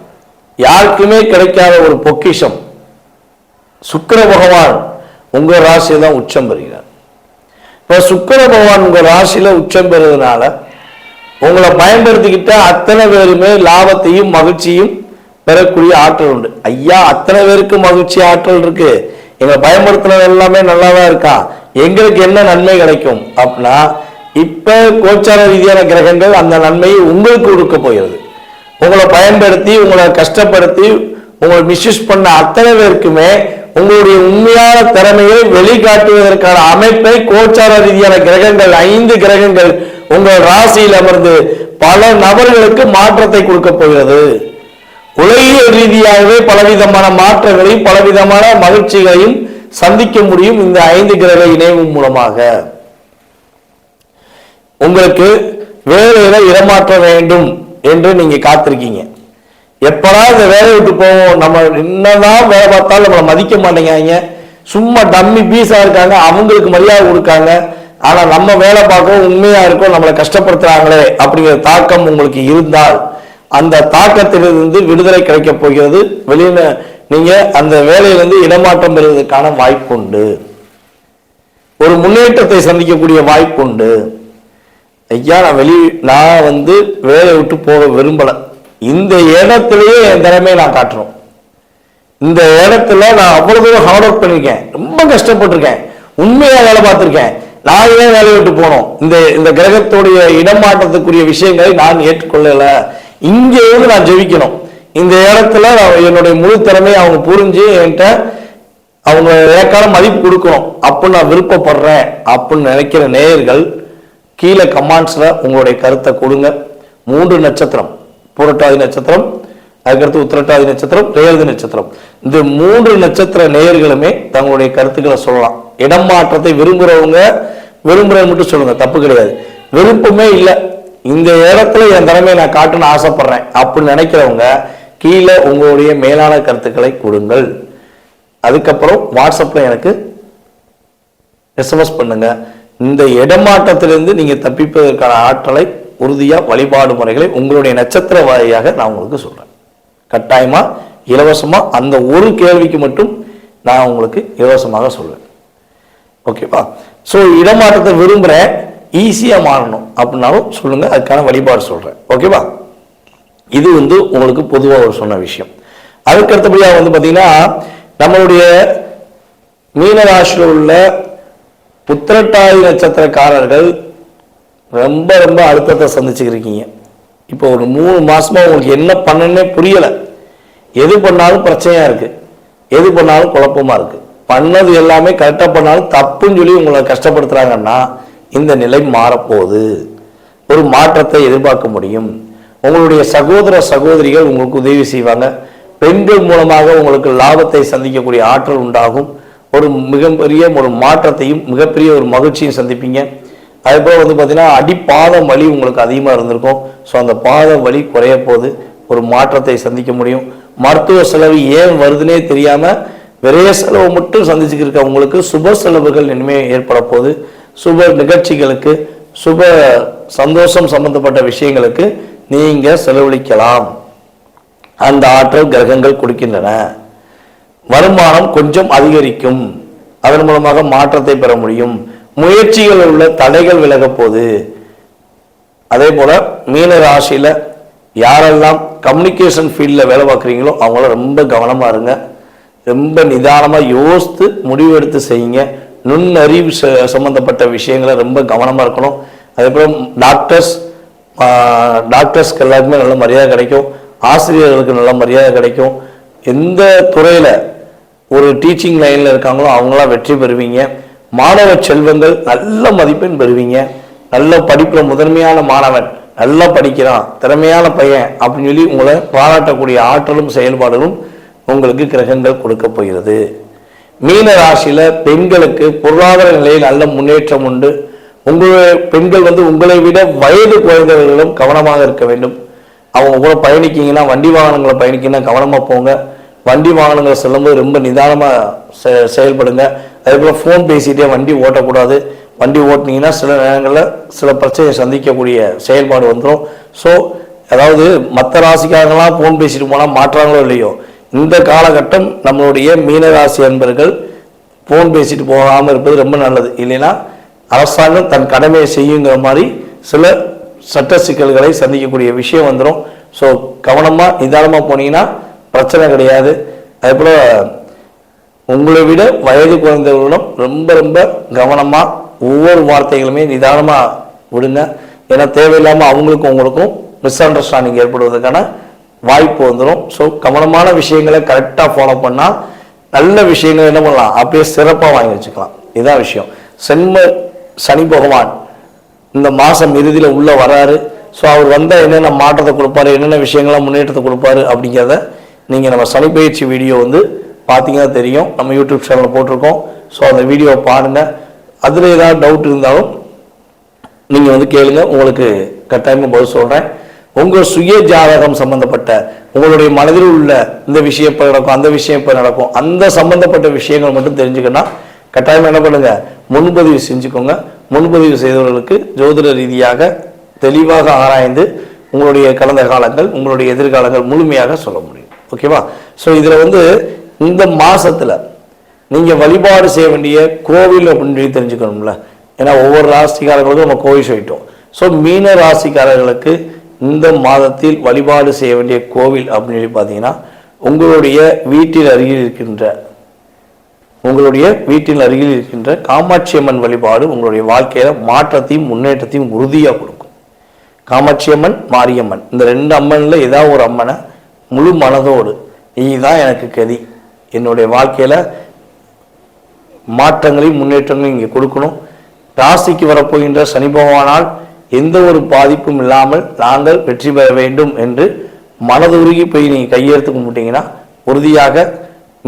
யாருக்குமே கிடைக்காத ஒரு பொக்கிஷம் சுக்கிர பகவான் உங்க ராசியை தான் உச்சம் பெறுகிறார். இப்ப சுக்கிர பகவான் உங்க ராசியில உச்சம் பெறுவதனால உங்களை பயன்படுத்திக்கிட்ட அத்தனை பேருமே லாபத்தையும் மகிழ்ச்சியும் பெறக்கூடிய ஆற்றல் உண்டு. ஐயா, அத்தனை பேருக்கு மகிழ்ச்சி ஆற்றல் இருக்கு, எங்களை பயன்படுத்தினது எல்லாமே நல்லாதான் இருக்கான், எங்களுக்கு என்ன நன்மை கிடைக்கும் அப்படின்னா, இப்ப கோச்சார ரீதியான கிரகங்கள் அந்த நன்மையை உங்களுக்கு கொடுக்க போகிறது. உங்களை பயன்படுத்தி உங்களை கஷ்டப்படுத்தி உங்களை மிஸ்யூஸ் பண்ண அத்தனை பேருக்குமே உங்களுடைய உண்மையான திறமையை வெளிக்காட்டுவதற்கான அமைப்பை கோச்சார ரீதியான கிரகங்கள் 5 கிரகங்கள் உங்கள் ராசியில் அமர்ந்து பல நபர்களுக்கு மாற்றத்தை கொடுக்க போகிறது. உலகியல் ரீதியாகவே பலவிதமான மாற்றங்களையும் பலவிதமான மகிழ்ச்சிகளையும் சந்திக்க முடியும் இந்த 5 கிரக இணைவு மூலமாக. உங்களுக்கு வேலையில இடமாற்ற வேண்டும் என்று நீங்க காத்திருக்கீங்க. எப்படா இந்த வேலையை விட்டு போவோம், நம்ம என்னதான் வேலை பார்த்தாலும் நம்மளை மதிக்க மாட்டேங்காங்க, சும்மா டம்மி பீஸா இருக்காங்க, அவங்களுக்கு மரியாதை கொடுக்காங்க, ஆனா நம்ம வேலை பார்க்கவும் உண்மையா இருக்கோம், நம்மளை கஷ்டப்படுத்துறாங்களே அப்படிங்கிற தாக்கம் உங்களுக்கு இருந்தால் அந்த தாக்கத்திலிருந்து விடுதலை கிடைக்க போகிறது. வெளியில நீங்க அந்த வேலையிலிருந்து இடமாற்றம் பெறுவதற்கான வாய்ப்பு உண்டு, ஒரு முன்னேற்றத்தை சந்திக்கக்கூடிய வாய்ப்பு உண்டு. ஐயா, நான் வேலையை விட்டு போக விரும்பல, இந்த இடத்திலேயே என் திறமையை நான் காட்டுறோம், இந்த இடத்துல நான் அவ்வளவு தூரம் ஹார்ட் ஒர்க் பண்ணிருக்கேன், ரொம்ப கஷ்டப்பட்டிருக்கேன், உண்மையா வேலை பார்த்திருக்கேன், நான் ஏன் வேலையை விட்டு போனோம், இந்த கிரகத்துடைய இடமாற்றத்துக்குரிய விஷயங்களை நான் ஏற்றுக்கொள்ளல, இங்கே நான் ஜெயிக்கணும், இந்த இடத்துல என்னுடைய முழு திறமையை அவங்க புரிஞ்சு என்கிட்ட அவங்க எனக்கான மதிப்பு கொடுக்கணும் அப்படின்னு நான் விருப்பப்படுறேன் அப்படின்னு நினைக்கிற நேயர்கள் கீழே கமெண்ட்ஸ்ல உங்களுடைய கருத்தை கொடுங்க. 3 நட்சத்திரம், புரட்டாதி நட்சத்திரம், அதுக்கடுத்து உத்திரட்டாதி நட்சத்திரம், ரேவதி நட்சத்திரம், இந்த 3 நட்சத்திர நேயர்களுமே தங்களுடைய கருத்துக்களை சொல்லலாம். இடம் மாற்றத்தை விரும்புறவங்க மட்டும் சொல்லுங்க, தப்பு கிடையாது. விருப்பமே இல்லை, இந்த இடத்துல என் திறமையை நான் காட்டணும்னு ஆசைப்படுறேன் அப்படின்னு நினைக்கிறவங்க கீழே உங்களுடைய மேலான கருத்துக்களை கொடுங்கள். அதுக்கப்புறம் வாட்ஸ்அப்ல எனக்கு எஸ்எம்எஸ் பண்ணுங்க. இந்த இடமாற்றத்திலிருந்து நீங்க தப்பிப்பதற்கான ஆற்றலை உறுதியா வழிபாடு முறைகளை உங்களுடைய நட்சத்திர வாரியாக நான் உங்களுக்கு சொல்றேன். கட்டாயமா இலவசமா அந்த ஒரு கேள்விக்கு மட்டும் நான் உங்களுக்கு இலவசமாக சொல்றேன். ஓகேவா? ஸோ இடமாற்றத்தை விரும்புறேன், ஈஸியா மாறணும் அப்படின்னாலும் சொல்லுங்க, அதுக்கான வழிபாடு சொல்றேன். ஓகேவா? இது உங்களுக்கு பொதுவாக ஒரு சொன்ன விஷயம். அதுக்கு அடுத்தபடியாக பாத்தீங்கன்னா, நம்மளுடைய மீனராசியில் உள்ள உத்திரட்டாதி நட்சத்திரக்காரர்கள் ரொம்ப ரொம்ப அழுத்தத்தை சந்திச்சுக்கிருக்கீங்க. இப்போ ஒரு 3 மாசமா உங்களுக்கு என்ன பண்ணனே புரியல, எது பண்ணாலும் பிரச்சனையா இருக்கு, எது பண்ணாலும் குழப்பமா இருக்கு, பண்ணது எல்லாமே கரெக்டா பண்ணாலும் தப்புன்னு சொல்லி உங்களை கஷ்டப்படுத்துறாங்கன்னா இந்த நிலை மாறப்போகுது. ஒரு மாற்றத்தை எதிர்பார்க்க முடியும். உங்களுடைய சகோதர சகோதரிகள் உங்களுக்கு உதவி செய்வாங்க. பெண்கள் மூலமாக உங்களுக்கு லாபத்தை சந்திக்கக்கூடிய ஆற்றல் உண்டாகும். ஒரு மிகப்பெரிய ஒரு மாற்றத்தையும் மிகப்பெரிய ஒரு மகிழ்ச்சியும் சந்திப்பீங்க. அதுபோல் பார்த்தீங்கன்னா அடிப்பாத வலி உங்களுக்கு அதிகமாக இருந்திருக்கும். ஸோ அந்த பாத வலி குறைய போது ஒரு மாற்றத்தை சந்திக்க முடியும். மருத்துவ செலவு ஏன் வருதுன்னே தெரியாமல் விரைய செலவு மட்டும் சந்திச்சுக்கிருக்க உங்களுக்கு சுப செலவுகள் இனிமேல் ஏற்பட போது. சுப நிகழ்ச்சிகளுக்கு சுப சந்தோஷம் சம்பந்தப்பட்ட விஷயங்களுக்கு நீங்க செலவழிக்கலாம். அந்த ஆற்றல் கிரகங்கள் கொடுக்கின்றன. வருமானம் கொஞ்சம் அதிகரிக்கும், அதன் மூலமாக மாற்றத்தை பெற முடியும். முயற்சிகள் உள்ள தடைகள் விலக போகுது. அதே போல மீன ராசியில யாரெல்லாம் கம்யூனிகேஷன் ஃபீல்ட்ல வேலை பார்க்குறீங்களோ அவங்கள ரொம்ப கவனமா இருங்க. ரொம்ப நிதானமா யோசித்து முடிவெடுத்து செய்யுங்க. நுண்ணறிவு சம்பந்தப்பட்ட விஷயங்களை ரொம்ப கவனமா இருக்கணும். அதே போல டாக்டர்ஸ்க்கு எல்லாருக்குமே நல்ல மரியாதை கிடைக்கும். ஆசிரியர்களுக்கு நல்ல மரியாதை கிடைக்கும். எந்த துறையில ஒரு டீச்சிங் லைன்ல இருக்காங்களோ அவங்களாம் வெற்றி பெறுவீங்க. மாணவ செல்வங்கள் நல்ல மதிப்பெண் பெறுவீங்க. நல்ல படிப்புல முதன்மையான மாணவன், நல்லா படிக்கிறான், திறமையான பையன் அப்படின்னு சொல்லி உங்களை பாராட்டக்கூடிய ஆற்றலும் செயல்பாடுகளும் உங்களுக்கு கிரகங்கள் கொடுக்க போகிறது. மீன ராசியில பெண்களுக்கு பொருளாதார நிலையில் நல்ல முன்னேற்றம் உண்டு. பெண்கள் உங்களை விட வயது குறைந்தவர்களும் கவனமாக இருக்க வேண்டும். அவங்க கூட பயணிக்கிங்கன்னா, வண்டி வாகனங்களை பயணிக்கிங்கன்னா கவனமாக போங்க. வண்டி வாகனங்களை செல்லும்போது ரொம்ப நிதானமாக செயல்படுங்க. அதே போல் ஃபோன் பேசிகிட்டே வண்டி ஓட்டக்கூடாது. வண்டி ஓட்டினீங்கன்னா சில நேரங்களில் சில பிரச்சனையை சந்திக்கக்கூடிய செயல்பாடு வந்துடும். ஸோ அதாவது மற்ற ராசிக்காரங்களாம் ஃபோன் பேசிட்டு போனால் மாற்றாங்களோ இல்லையோ, இந்த காலகட்டம் நம்மளுடைய மீனராசி அன்பர்கள் ஃபோன் பேசிட்டு போகாமல் இருப்பது ரொம்ப நல்லது. இல்லைன்னா அரசாங்கம் தன் கடமையை செய்யுங்கிற மாதிரி சில சட்ட சிக்கல்களை சந்திக்கக்கூடிய விஷயம் வந்துடும். ஸோ கவனமாக நிதானமாக போனீங்கன்னா பிரச்சனை கிடையாது. அதே போல் உங்களை விட வயது குறைந்தவர்களிடம் ரொம்ப ரொம்ப கவனமாக ஒவ்வொரு வார்த்தைகளுமே நிதானமாக விடுங்க. ஏன்னா தேவையில்லாமல் அவங்களுக்கும் உங்களுக்கும் மிஸ் அண்டர்ஸ்டாண்டிங் ஏற்படுவதற்கான வாய்ப்பு வந்துடும். ஸோ கவனமான விஷயங்களை கரெக்டாக ஃபாலோ பண்ணால் நல்ல விஷயங்கள் என்ன பண்ணலாம், அப்படியே சிறப்பாக வாங்கி வச்சுக்கலாம். இதுதான் விஷயம். சனி பகவான் இந்த மாதம் இறுதியில் உள்ளே வராரு. ஸோ அவர் வந்தால் என்னென்ன மாற்றத்தை கொடுப்பாரு, என்னென்ன விஷயங்கள்லாம் முன்னேற்றத்தை கொடுப்பாரு அப்படிங்கிறத நீங்கள் நம்ம சனி பயிற்சி வீடியோ பார்த்தீங்கன்னா தெரியும். நம்ம யூடியூப் சேனலில் போட்டிருக்கோம். ஸோ அந்த வீடியோவை பாருங்கள். அதில் ஏதாவது டவுட் இருந்தாலும் நீங்கள் கேளுங்க, உங்களுக்கு கட்டாயமாக பதில் சொல்கிறேன். உங்கள் சுய ஜாதகம் சம்பந்தப்பட்ட உங்களுடைய மனதில் உள்ள இந்த விஷயம் இப்போ நடக்கும், அந்த விஷயம் இப்போ நடக்கும், அந்த சம்பந்தப்பட்ட விஷயங்கள் மட்டும் தெரிஞ்சுக்கணும்னா கட்டாயமாக என்ன பண்ணுங்க, முன்பதிவு செஞ்சுக்கோங்க. முன்பதிவு செய்தவர்களுக்கு ஜோதிட ரீதியாக தெளிவாக ஆராய்ந்து உங்களுடைய கடந்த காலங்கள், உங்களுடைய எதிர்காலங்கள் முழுமையாக சொல்ல முடியும். ஓகேவா? ஸோ இதில் இந்த மாதத்தில் நீங்கள் வழிபாடு செய்ய வேண்டிய கோவில் அப்படின்னு தெரிஞ்சுக்கணும்ல. ஏன்னா ஒவ்வொரு ராசிக்காரர்களுக்கும் நம்ம கோவில் சொல்லிட்டோம். ஸோ மீன ராசிக்காரர்களுக்கு இந்த மாதத்தில் வழிபாடு செய்ய வேண்டிய கோவில் அப்படின்னு பார்த்தீங்கன்னா, உங்களுடைய வீட்டின் அருகில் இருக்கின்ற காமாட்சி அம்மன் வழிபாடு உங்களுடைய வாழ்க்கையில மாற்றத்தையும் முன்னேற்றத்தையும் உறுதியாக கொடுக்கும். காமாட்சி அம்மன், மாரியம்மன், இந்த ரெண்டு அம்மன்ல ஏதாவது ஒரு அம்மனை முழு மனதோடு இதுதான் எனக்கு கதி, என்னுடைய வாழ்க்கையில மாற்றங்களையும் முன்னேற்றங்களையும் இங்கே கொடுக்கணும். ராசிக்கு வரப்போகின்ற சனி பகவானால் எந்த ஒரு பாதிப்பும் இல்லாமல் நாங்கள் வெற்றி பெற வேண்டும் என்று மனதுருகி போய் நீங்கள் கையெழுத்து கும்பிட்டீங்கன்னா உறுதியாக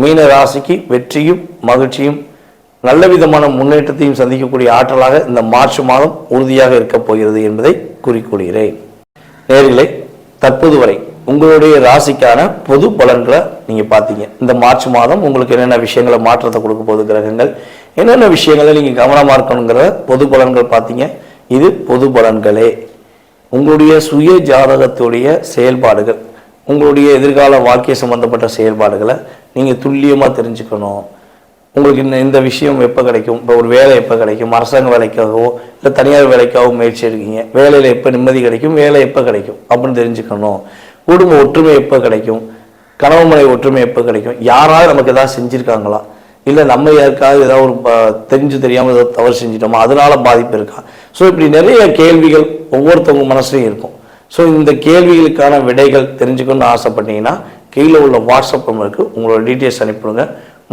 மீன ராசிக்கு வெற்றியும் மகிழ்ச்சியும் நல்ல விதமான முன்னேற்றத்தையும் சந்திக்கக்கூடிய ஆற்றலாக இந்த மார்ச் மாதம் உறுதியாக இருக்கப் போகிறது என்பதை குறிக்கொள்கிறேன். நேயர்களே, தற்போது வரை உங்களுடைய ராசிக்கான பொது பலன்களை நீங்கள் பார்த்தீங்க. இந்த மார்ச் மாதம் உங்களுக்கு என்னென்ன விஷயங்களை மாற்றத்தை கொடுக்க போகுது கிரகங்கள், என்னென்ன விஷயங்களை நீங்கள் கவனமாக இருக்கணுங்கிற பொது பலன்கள் பார்த்தீங்க. இது பொது பலன்களே. உங்களுடைய சுய ஜாதகத்துடைய செயல்பாடுகள், உங்களுடைய எதிர்கால வாழ்க்கை சம்பந்தப்பட்ட செயல்பாடுகளை நீங்கள் துல்லியமாக தெரிஞ்சுக்கணும். உங்களுக்கு இந்த விஷயம் எப்போ கிடைக்கும், இப்போ ஒரு வேலை எப்போ கிடைக்கும், அரசாங்க வேலைக்காகவோ இல்லை தனியார் வேலைக்காகவோ முயற்சி எடுக்கீங்க, வேலையில் எப்போ நிம்மதி கிடைக்கும், வேலை எப்போ கிடைக்கும் அப்படின்னு தெரிஞ்சுக்கணும். குடும்ப ஒற்றுமை எப்போ கிடைக்கும், கணவன் மனைவி ஒற்றுமை எப்போ கிடைக்கும், யாராவது நமக்கு எதாவது செஞ்சுருக்காங்களா, இல்லை நம்ம யாருக்காவது ஏதாவது ஒரு தெரிஞ்சு தெரியாமல் ஏதாவது தவறு செஞ்சிட்டோமா, அதனால பாதிப்பு இருக்கா. ஸோ இப்படி நிறைய கேள்விகள் ஒவ்வொருத்தவங்க மனசுலையும் இருக்கும். ஸோ இந்த கேள்விகளுக்கான விடைகள் தெரிஞ்சுக்கணும்னு ஆசைப்பட்டீங்கன்னா கீழே உள்ள வாட்ஸ்அப் நம்பருக்கு உங்களோட டீட்டெயில்ஸ் அனுப்பிடுங்க.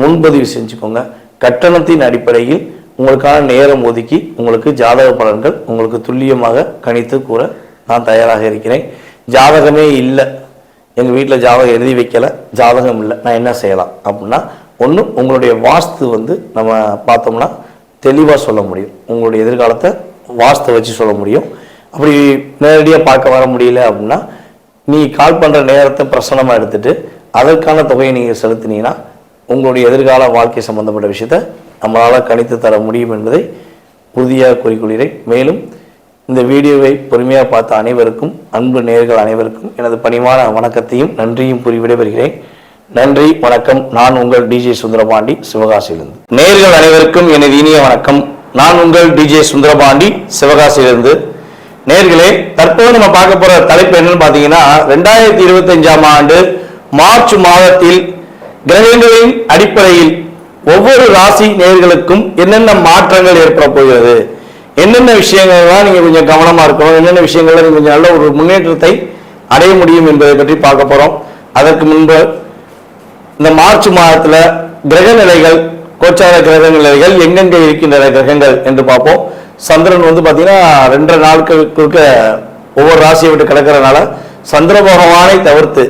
முன்பதிவு செஞ்சுக்கோங்க. கட்டணத்தின் அடிப்படையில் உங்களுக்கான நேரம் ஒதுக்கி உங்களுக்கு ஜாதக பலன்கள் உங்களுக்கு துல்லியமாக கணித்து கூற நான் தயாராக இருக்கிறேன். ஜாதகமே இல்லை, எங்கள் வீட்டில் ஜாதகம் எழுதி வைக்கலை, ஜாதகம் இல்லை, நான் என்ன செய்யலாம் அப்படின்னா, ஒன்று உங்களுடைய வாஸ்து நம்ம பார்த்தோம்னா தெளிவாக சொல்ல முடியும். உங்களுடைய எதிர்காலத்தை வாஸ்து வச்சு சொல்ல முடியும். அப்படி நேரடியாக பார்க்க வர முடியல அப்படின்னா நீ கால் பண்ணுற நேரத்தை பிரசனமாக எடுத்துட்டு அதற்கான தொகையை நீங்கள் செலுத்தினீங்கன்னா உங்களுடைய எதிர்கால வாழ்க்கை சம்பந்தப்பட்ட விஷயத்தை நம்மளால் கணித்து தர முடியும் என்பதை உறுதியாக கூறிக்கொள்கிறேன். மேலும் இந்த வீடியோவை பொறுமையாக பார்த்த அனைவருக்கும், அன்பு நேயர்கள் அனைவருக்கும் எனது பணிவான வணக்கத்தையும் நன்றியும் கூறி விடைபெறுகிறேன். நன்றி, வணக்கம். நான் உங்கள் டிஜே சுந்தரபாண்டி, சிவகாசியிலிருந்து. நேயர்கள் அனைவருக்கும் எனது இனிய வணக்கம். நான் உங்கள் டிஜே சுந்தரபாண்டி, சிவகாசியிலிருந்து. நேயர்களே, தற்போது நம்ம பார்க்க போற தலைப்பு என்னன்னு பார்த்தீங்கன்னா, 2025ஆம் ஆண்டு மார்ச் மாதத்தில் கிரகங்களின் அடிப்படையில் ஒவ்வொரு ராசி நேயர்களுக்கும் என்னென்ன மாற்றங்கள் ஏற்பட போகிறது, என்னென்ன விஷயங்கள்லாம் நீங்க கொஞ்சம் கவனமா இருக்கணும், என்னென்ன விஷயங்கள்ல நீங்க கொஞ்சம் நல்ல ஒரு முன்னேற்றத்தை அடைய முடியும் என்பதை பற்றி பார்க்க போறோம். அதற்கு முன்பு இந்த மார்ச் மாதத்துல கிரக நிலைகள், கோச்சார கிரக நிலைகள் எங்கெங்க இருக்கின்றன கிரகங்கள் என்று பார்ப்போம். சந்திரன் பாத்தீங்கன்னா 2 நாட்களுக்கு ஒவ்வொரு ராசியை விட்டு கிடக்கிறதுனால சந்திர பகவானை தவிர்த்து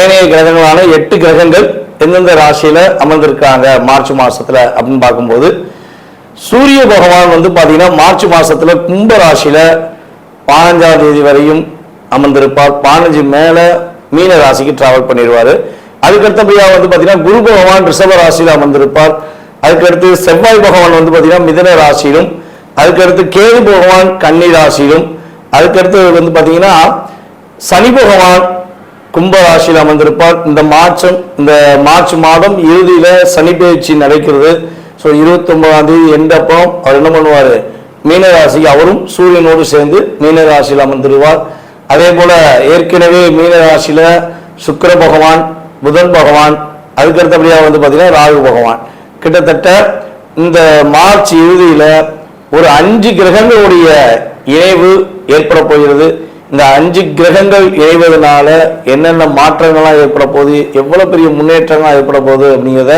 ஏனைய கிரகங்களான 8 கிரகங்கள் எந்தெந்த ராசியில அமர்ந்திருக்காங்க மார்ச் மாசத்துல அப்படின்னு பார்க்கும்போது, சூரிய பகவான் வந்து பாத்தீங்கன்னா மார்ச் மாசத்துல கும்ப ராசியில 15ஆம் தேதி வரையும் அமர்ந்திருப்பார். 15 மேல மீன ராசிக்கு டிராவல் பண்ணிடுவாரு. அதுக்கடுத்தபடியா வந்து பாத்தீங்கன்னா குரு பகவான் ரிஷப ராசியில அமர்ந்திருப்பார். அதுக்கடுத்து செவ்வாய் பகவான் வந்து பாத்தீங்கன்னா மிதுன ராசியிலும், அதுக்கடுத்து கேது பகவான் கன்னி ராசியிலும், அதுக்கடுத்து வந்து பாத்தீங்கன்னா சனி பகவான் கும்ப ராசியில் அமர்ந்திருப்பார். இந்த மார்ச் மாதம் இறுதியில சனி பயிற்சி நடக்கிறது. ஸோ 29ஆம் தேதி எண்டப்போ அவர் என்ன பண்ணுவார், மீனராசிக்கு அவரும் சூரியனோடு சேர்ந்து மீனராசியில் அமர்ந்துருவார். அதே போல ஏற்கனவே மீனராசியில சுக்கிர பகவான், புதன் பகவான், அதுக்கடுத்தபடியாக வந்து பார்த்தீங்கன்னா ராகு பகவான், கிட்டத்தட்ட இந்த மார்ச் இறுதியில ஒரு 5 கிரகங்களுடைய இணைவு ஏற்பட போகிறது. இந்த 5 கிரகங்கள் இணைவதனால என்னென்ன மாற்றங்கள்லாம் ஏற்பட போகுது, எவ்வளவு பெரிய முன்னேற்றங்கள்லாம் ஏற்பட போகுது அப்படிங்கிறத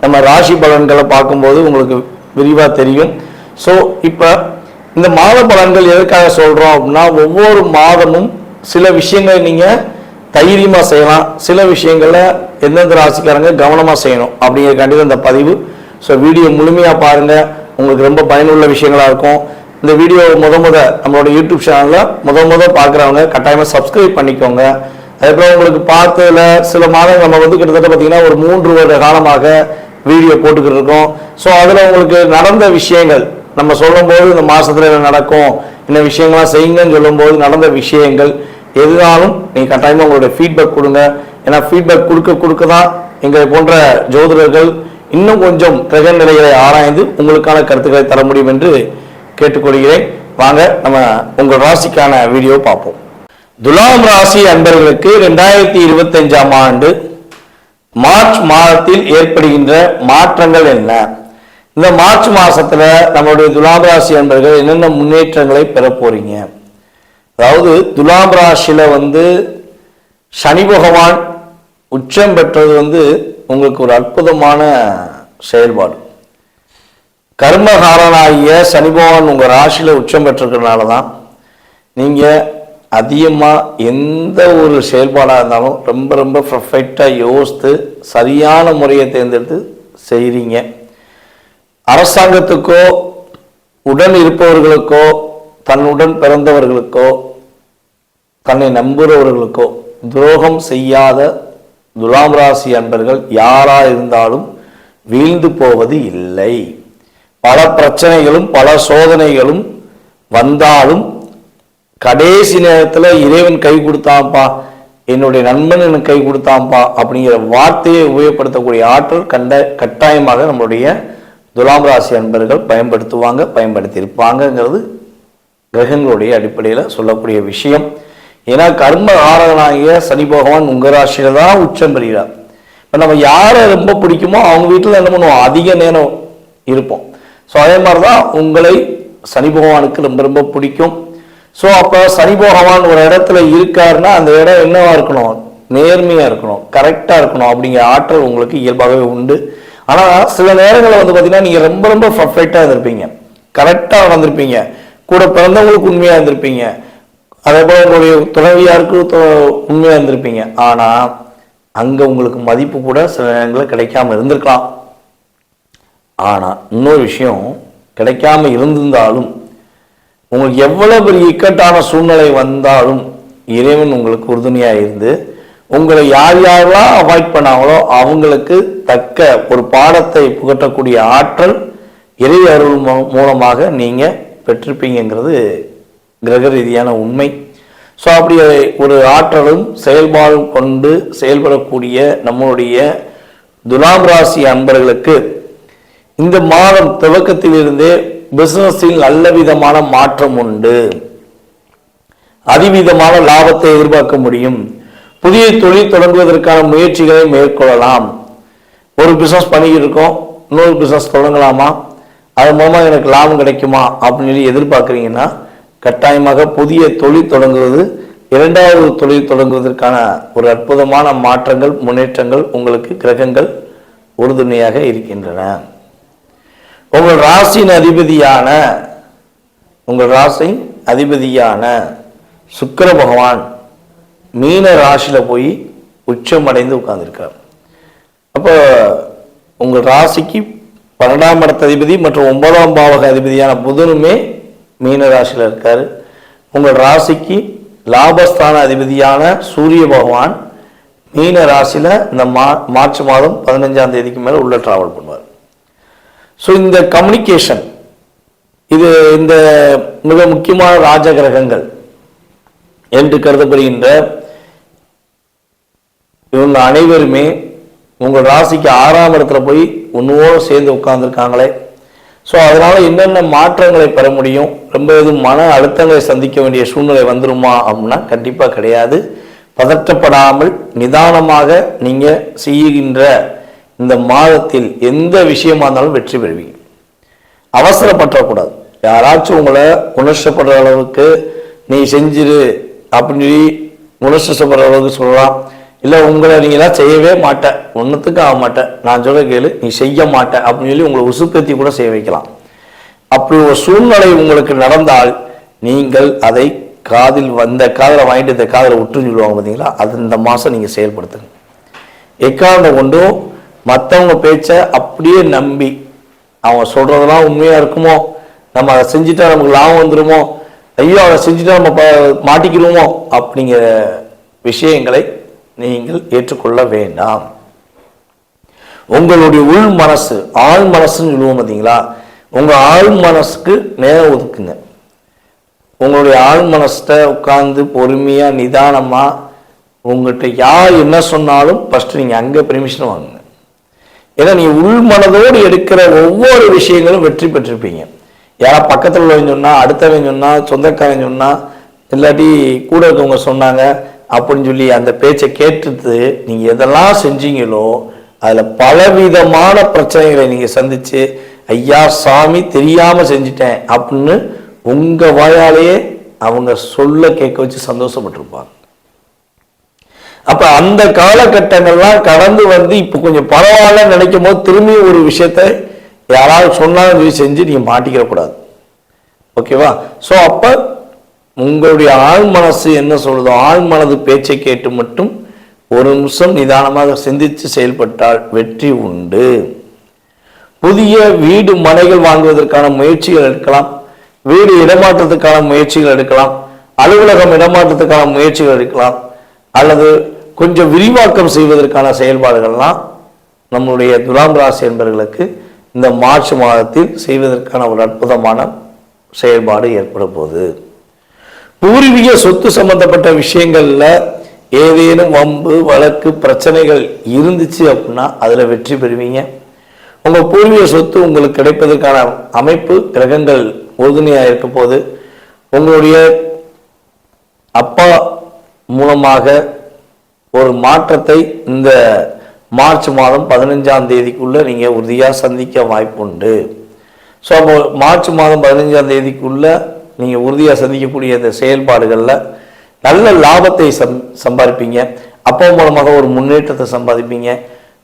நம்ம ராசி பலன்களை பார்க்கும்போது உங்களுக்கு விரிவாக தெரியும். ஸோ இப்போ இந்த மாத பலன்கள் எதற்காக சொல்கிறோம் அப்படின்னா, ஒவ்வொரு மாதமும் சில விஷயங்களை நீங்கள் தைரியமாக செய்யலாம், சில விஷயங்களில் எந்தெந்த ராசிக்காரங்க கவனமாக செய்யணும் அப்படிங்கிறக்காண்டி இந்த பதிவு. ஸோ வீடியோ முழுமையாக பாருங்கள், உங்களுக்கு ரொம்ப பயனுள்ள விஷயங்களாக இருக்கும். இந்த வீடியோ நம்மளோட யூடியூப் சேனலில் முத பார்க்குறவங்க கட்டாயமாக சப்ஸ்கிரைப் பண்ணிக்கோங்க. அதுக்கப்புறம் உங்களுக்கு பார்த்ததுல சில மாதங்கள் நம்ம வந்து கிட்டத்தட்ட பார்த்தீங்கன்னா ஒரு 3 வருட காலமாக வீடியோ போட்டுக்கிட்டு இருக்கோம். ஸோ அதில் உங்களுக்கு நடந்த விஷயங்கள் நம்ம சொல்லும்போது இந்த மாதத்தில் என்ன நடக்கும், இந்த விஷயங்கள்லாம் செய்யுங்கன்னு சொல்லும்போது நடந்த விஷயங்கள் எதுனாலும் நீங்கள் கட்டாயமாக உங்களுடைய ஃபீட்பேக் கொடுங்க. ஏன்னா ஃபீட்பேக் கொடுக்க தான் எங்களை போன்ற ஜோதிடர்கள் இன்னும் கொஞ்சம் கிரக நிலைகளை ஆராய்ந்து உங்களுக்கான கருத்துக்களை தர முடியும் என்று கேட்டுக்கொள்கிறேன். வாங்க நம்ம உங்கள் ராசிக்கான வீடியோ பார்ப்போம். துலாம் ராசி அன்பர்களுக்கு 2025ஆம் ஆண்டு மார்ச் மாதத்தில் ஏற்படுகின்ற மாற்றங்கள் என்ன, இந்த மார்ச் மாசத்துல நம்மளுடைய துலாம் ராசி அன்பர்கள் என்னென்ன முன்னேற்றங்களை பெற போறீங்க. அதாவது துலாம் ராசியில வந்து சனி பகவான் உச்சம் பெற்றது வந்து உங்களுக்கு ஒரு அற்புதமான செயல்பாடு. கர்மகாரனாகிய சனி பகவான் உங்க ராசியில உச்சம் பெற்றிருக்கிறதுனால தான் நீங்க அதிகமாக எந்த ஒரு செயல்பாடாக இருந்தாலும் ரொம்ப ரொம்ப பர்ஃபெக்டாக யோசித்து சரியான முறையை தேர்ந்தெடுத்து செய்கிறீங்க. அரசாங்கத்துக்கோ உடன் இருப்பவர்களுக்கோ தன்னுடன் பிறந்தவர்களுக்கோ தன்னை நம்புகிறவர்களுக்கோ துரோகம் செய்யாத துலாம் ராசி அன்பர்கள் யாராக இருந்தாலும் வீழ்ந்து போவது இல்லை. பல பிரச்சனைகளும் பல சோதனைகளும் வந்தாலும் கடைசி நேரத்தில் இறைவன் கை கொடுத்தான்ப்பா, என்னுடைய நண்பன் எனக்கு கை கொடுத்தான்ப்பா அப்படிங்கிற வார்த்தையை உபயோகப்படுத்தக்கூடிய ஆற்றல் கட்டாயமாக நம்மளுடைய துலாம் ராசி அன்பர்கள் பயன்படுத்தியிருப்பாங்கங்கிறது கிரகங்களுடைய அடிப்படையில் சொல்லக்கூடிய விஷயம். ஏன்னா கர்ம ஆரகனாகிய சனி பகவான் உங்க ராசியில தான் உச்சம் பெறுகிறார். இப்போ நம்ம யாரை ரொம்ப பிடிக்குமோ அவங்க வீட்டில் என்ன பண்ணுவோம், அதிக நேரம் இருப்போம். ஸோ அதே மாதிரி தான் உங்களை சனி பகவானுக்கு ரொம்ப ரொம்ப பிடிக்கும். ஸோ அப்போ சனி பகவான் ஒரு இடத்துல இருக்காருன்னா அந்த இடம் என்னவா இருக்கணும், நேர்மையாக இருக்கணும், கரெக்டாக இருக்கணும் அப்படிங்கிற ஆற்றல் உங்களுக்கு இயல்பாகவே உண்டு. ஆனால் சில நேரங்களில் வந்து பார்த்தீங்கன்னா நீங்கள் ரொம்ப ரொம்ப பர்ஃபெக்டாக இருந்திருப்பீங்க, கரெக்டாக வந்திருப்பீங்க, கூட பிறந்தவங்களுக்கு உண்மையாக இருந்திருப்பீங்க, அதே போல் உங்களுடைய துணைவியாருக்கு உண்மையாக இருந்திருப்பீங்க. ஆனால் அங்கே உங்களுக்கு மதிப்பு கூட சில நேரங்களில் கிடைக்காம இருந்திருக்கலாம். ஆனால் இன்னொரு விஷயம், கிடைக்காம இருந்திருந்தாலும் உங்களுக்கு எவ்வளவு பெரிய இக்கட்டான சூழ்நிலை வந்தாலும் இறைவன் உங்களுக்கு உறுதுணையாக இருந்து உங்களை யார் யாரெல்லாம் அவாய்ட் பண்ணாங்களோ அவங்களுக்கு தக்க ஒரு பாடத்தை புகட்டக்கூடிய ஆற்றல் இறை அருள் மூலமாக நீங்கள் பெற்றிருப்பீங்கிறது கிரக ரீதியான உண்மை. ஸோ அப்படி ஒரு ஆற்றலும் செயல்பாடும் கொண்டு செயல்படக்கூடிய நம்மளுடைய துலாம் ராசி அன்பர்களுக்கு இந்த மாதம் துவக்கத்திலிருந்தே பிசினஸில் நல்ல விதமான மாற்றம் உண்டு, அதிவிதமான லாபத்தை எதிர்பார்க்க முடியும். புதிய தொழில் தொடங்குவதற்கான முயற்சிகளை மேற்கொள்ளலாம். ஒரு பிசினஸ் பண்ணிக்கிட்டு இருக்கோம், இன்னொரு பிசினஸ் தொடங்கலாமா, அது மூலமாக எனக்கு லாபம் கிடைக்குமா அப்படின்னு எதிர்பார்க்குறீங்கன்னா கட்டாயமாக புதிய தொழில் தொடங்குவது, 2வது தொழில் தொடங்குவதற்கான ஒரு அற்புதமான மாற்றங்கள் முன்னேற்றங்கள் உங்களுக்கு கிரகங்கள் உறுதுணையாக இருக்கின்றன. உங்கள் ராசியின் அதிபதியான சுக்கிர பகவான் மீன ராசியில போய் உச்சம் அடைந்து உட்கார்ந்துருக்கார். அப்போ உங்கள் ராசிக்கு 12ஆம் இடத்த அதிபதி மற்றும் 9ஆம் பாவக அதிபதியான புதனுமே மீன ராசியில் இருக்காரு. உங்கள் ராசிக்கு லாபஸ்தான அதிபதியான சூரிய பகவான் மீன ராசியில இந்த மார்ச் மாதம் 15ஆம் தேதிக்கு மேல உள்ள டிராவல் பண்ணுவார். ஸோ இந்த கம்யூனிகேஷன் இது இந்த மிக முக்கியமான ராஜ கிரகங்கள் என்று கருதப்படுகின்ற இவங்க அனைவருமே உங்கள் ராசிக்கு 6ஆம் இடத்துல போய் ஒன்னோடு சேர்ந்து உட்கார்ந்துருக்காங்களே. ஸோ அதனால என்னென்ன மாற்றங்களை பெற முடியும், ரொம்ப எதுவும் மன அழுத்தங்களை சந்திக்க வேண்டிய சூழ்நிலை வந்துருமா அப்படின்னா கண்டிப்பாக கிடையாது. பதற்றப்படாமல் நிதானமாக நீங்க செய்கின்ற இந்த மாதத்தில் எந்த விஷயமா இருந்தாலும் வெற்றி பெறுவீங்க. அவசரப்பற்றக்கூடாது. யாராச்சும் உங்களை உணர்ச்சப்படுற அளவுக்கு நீ செஞ்சிரு அப்படின்னு சொல்லி உணர்ச்சப்படுற அளவுக்கு சொல்லலாம். இல்லை உங்களை நீங்களாம் செய்யவே மாட்டேன், ஒன்றுத்துக்கு ஆக மாட்டேன், நான் சொல்ல கேளு நீ செய்ய மாட்டேன் அப்படின்னு சொல்லி உங்களை உசுப்பேத்தி கூட செய்ய வைக்கலாம். அப்படி ஒரு சூழ்நிலை உங்களுக்கு நடந்தால் நீங்கள் அதை காதில் வந்த காதில் வாங்கிட்டு இந்த காதில் விட்டுன்னு சொல்லுவாங்க பார்த்தீங்களா, அது இந்த மாதம் நீங்கள் செயல்படுத்துங்க. எக்காரணம் கொண்டும் மற்றவங்க பேச்சை அப்படியே நம்பி அவங்க சொல்கிறதெல்லாம் உண்மையாக இருக்குமோ, நம்ம அதை செஞ்சுட்டா நமக்கு லாபம் வந்துடுமோ, ஐயோ அதை செஞ்சுட்டா நம்ம மாட்டிக்கிடுவோமோ அப்படிங்கிற விஷயங்களை நீங்கள் ஏற்றுக்கொள்ள வேண்டாம். உங்களுடைய உள் மனசு ஆழ் மனசுன்னு சொல்லுவோம் பார்த்தீங்களா, உங்கள் ஆழ் மனசுக்கு நேரம் ஒதுக்குங்க. உங்களுடைய ஆழ் மனசை உட்கார்ந்து பொறுமையாக நிதானமாக உங்கள்கிட்ட யார் என்ன சொன்னாலும் ஃபஸ்ட்டு நீங்கள் அங்கே பெர்மிஷன் வாங்குங்க. ஏன்னா நீங்கள் உள் மனதோடு எடுக்கிற ஒவ்வொரு விஷயங்களும் வெற்றி பெற்றிருப்பீங்க. யாராவது பக்கத்தில் உள்ளவங்க சொன்னால், அடுத்தவங்க சொன்னால், சொந்தக்காரங்க சொன்னால், இல்லாட்டி கூட இருக்கவங்க சொன்னாங்க அப்படின்னு சொல்லி அந்த பேச்சை கேட்டுட்டு நீங்கள் எதெல்லாம் செஞ்சீங்களோ அதில் பலவிதமான பிரச்சனைகளை நீங்கள் சந்தித்து ஐயா சாமி தெரியாமல் செஞ்சிட்டேன் அப்படின்னு உங்கள் வாயாலேயே அவங்க சொல்ல கேட்க வச்சு சந்தோஷப்பட்டிருப்பாங்க. அப்போ அந்த காலகட்டங்கள்லாம் கடந்து வந்து இப்போ கொஞ்சம் பரவாயில்ல நினைக்கும் போது திரும்பி ஒரு விஷயத்தை யாராவது சொன்னாலும் சொல்லி செஞ்சு நீங்கள் மாட்டிக்கிறக்கூடாது. ஓகேவா? ஸோ அப்போ உங்களுடைய ஆழ் மனசு என்ன சொல்லுதோ ஆழ் மனது பேச்சை கேட்டு மட்டும் ஒரு நிமிஷம் நிதானமாக சிந்தித்து செயல்பட்டால் வெற்றி உண்டு. புதிய வீடு மனைகள் வாங்குவதற்கான முயற்சிகள் எடுக்கலாம், வீடு இடமாற்றத்துக்கான முயற்சிகள் எடுக்கலாம், அலுவலகம் இடமாற்றத்துக்கான முயற்சிகள் எடுக்கலாம், அல்லது கொஞ்சம் விரிவாக்கம் செய்வதற்கான செயல்பாடுகள்லாம் நம்முடைய துலாம் ராசி என்பவர்களுக்கு இந்த மார்ச் மாதத்தில் செய்வதற்கான ஒரு அற்புதமான செயல்பாடு ஏற்பட போகுது. பூர்வீக சொத்து சம்பந்தப்பட்ட விஷயங்கள்ல ஏதேனும் வம்பு வழக்கு பிரச்சனைகள் இருந்துச்சு அப்படின்னா அதுல வெற்றி பெறுவீங்க. உங்க பூர்வீக சொத்து உங்களுக்கு கிடைப்பதற்கான அமைப்பு கிரகங்கள் உறுதுணையாக இருக்க போது உங்களுடைய அப்பா மூலமாக ஒரு மாற்றத்தை இந்த மார்ச் மாதம் 15ஆம் தேதிக்குள்ள நீங்க உறுதியாக சந்திக்க வாய்ப்பு உண்டு. ஸோ அப்போ மார்ச் மாதம் 15ஆம் தேதிக்குள்ள நீங்க உறுதியாக சந்திக்கக்கூடிய இந்த செயல்பாடுகளில் நல்ல லாபத்தை சம்பாதிப்பீங்க. அப்பா மூலமாக ஒரு முன்னேற்றத்தை சம்பாதிப்பீங்க.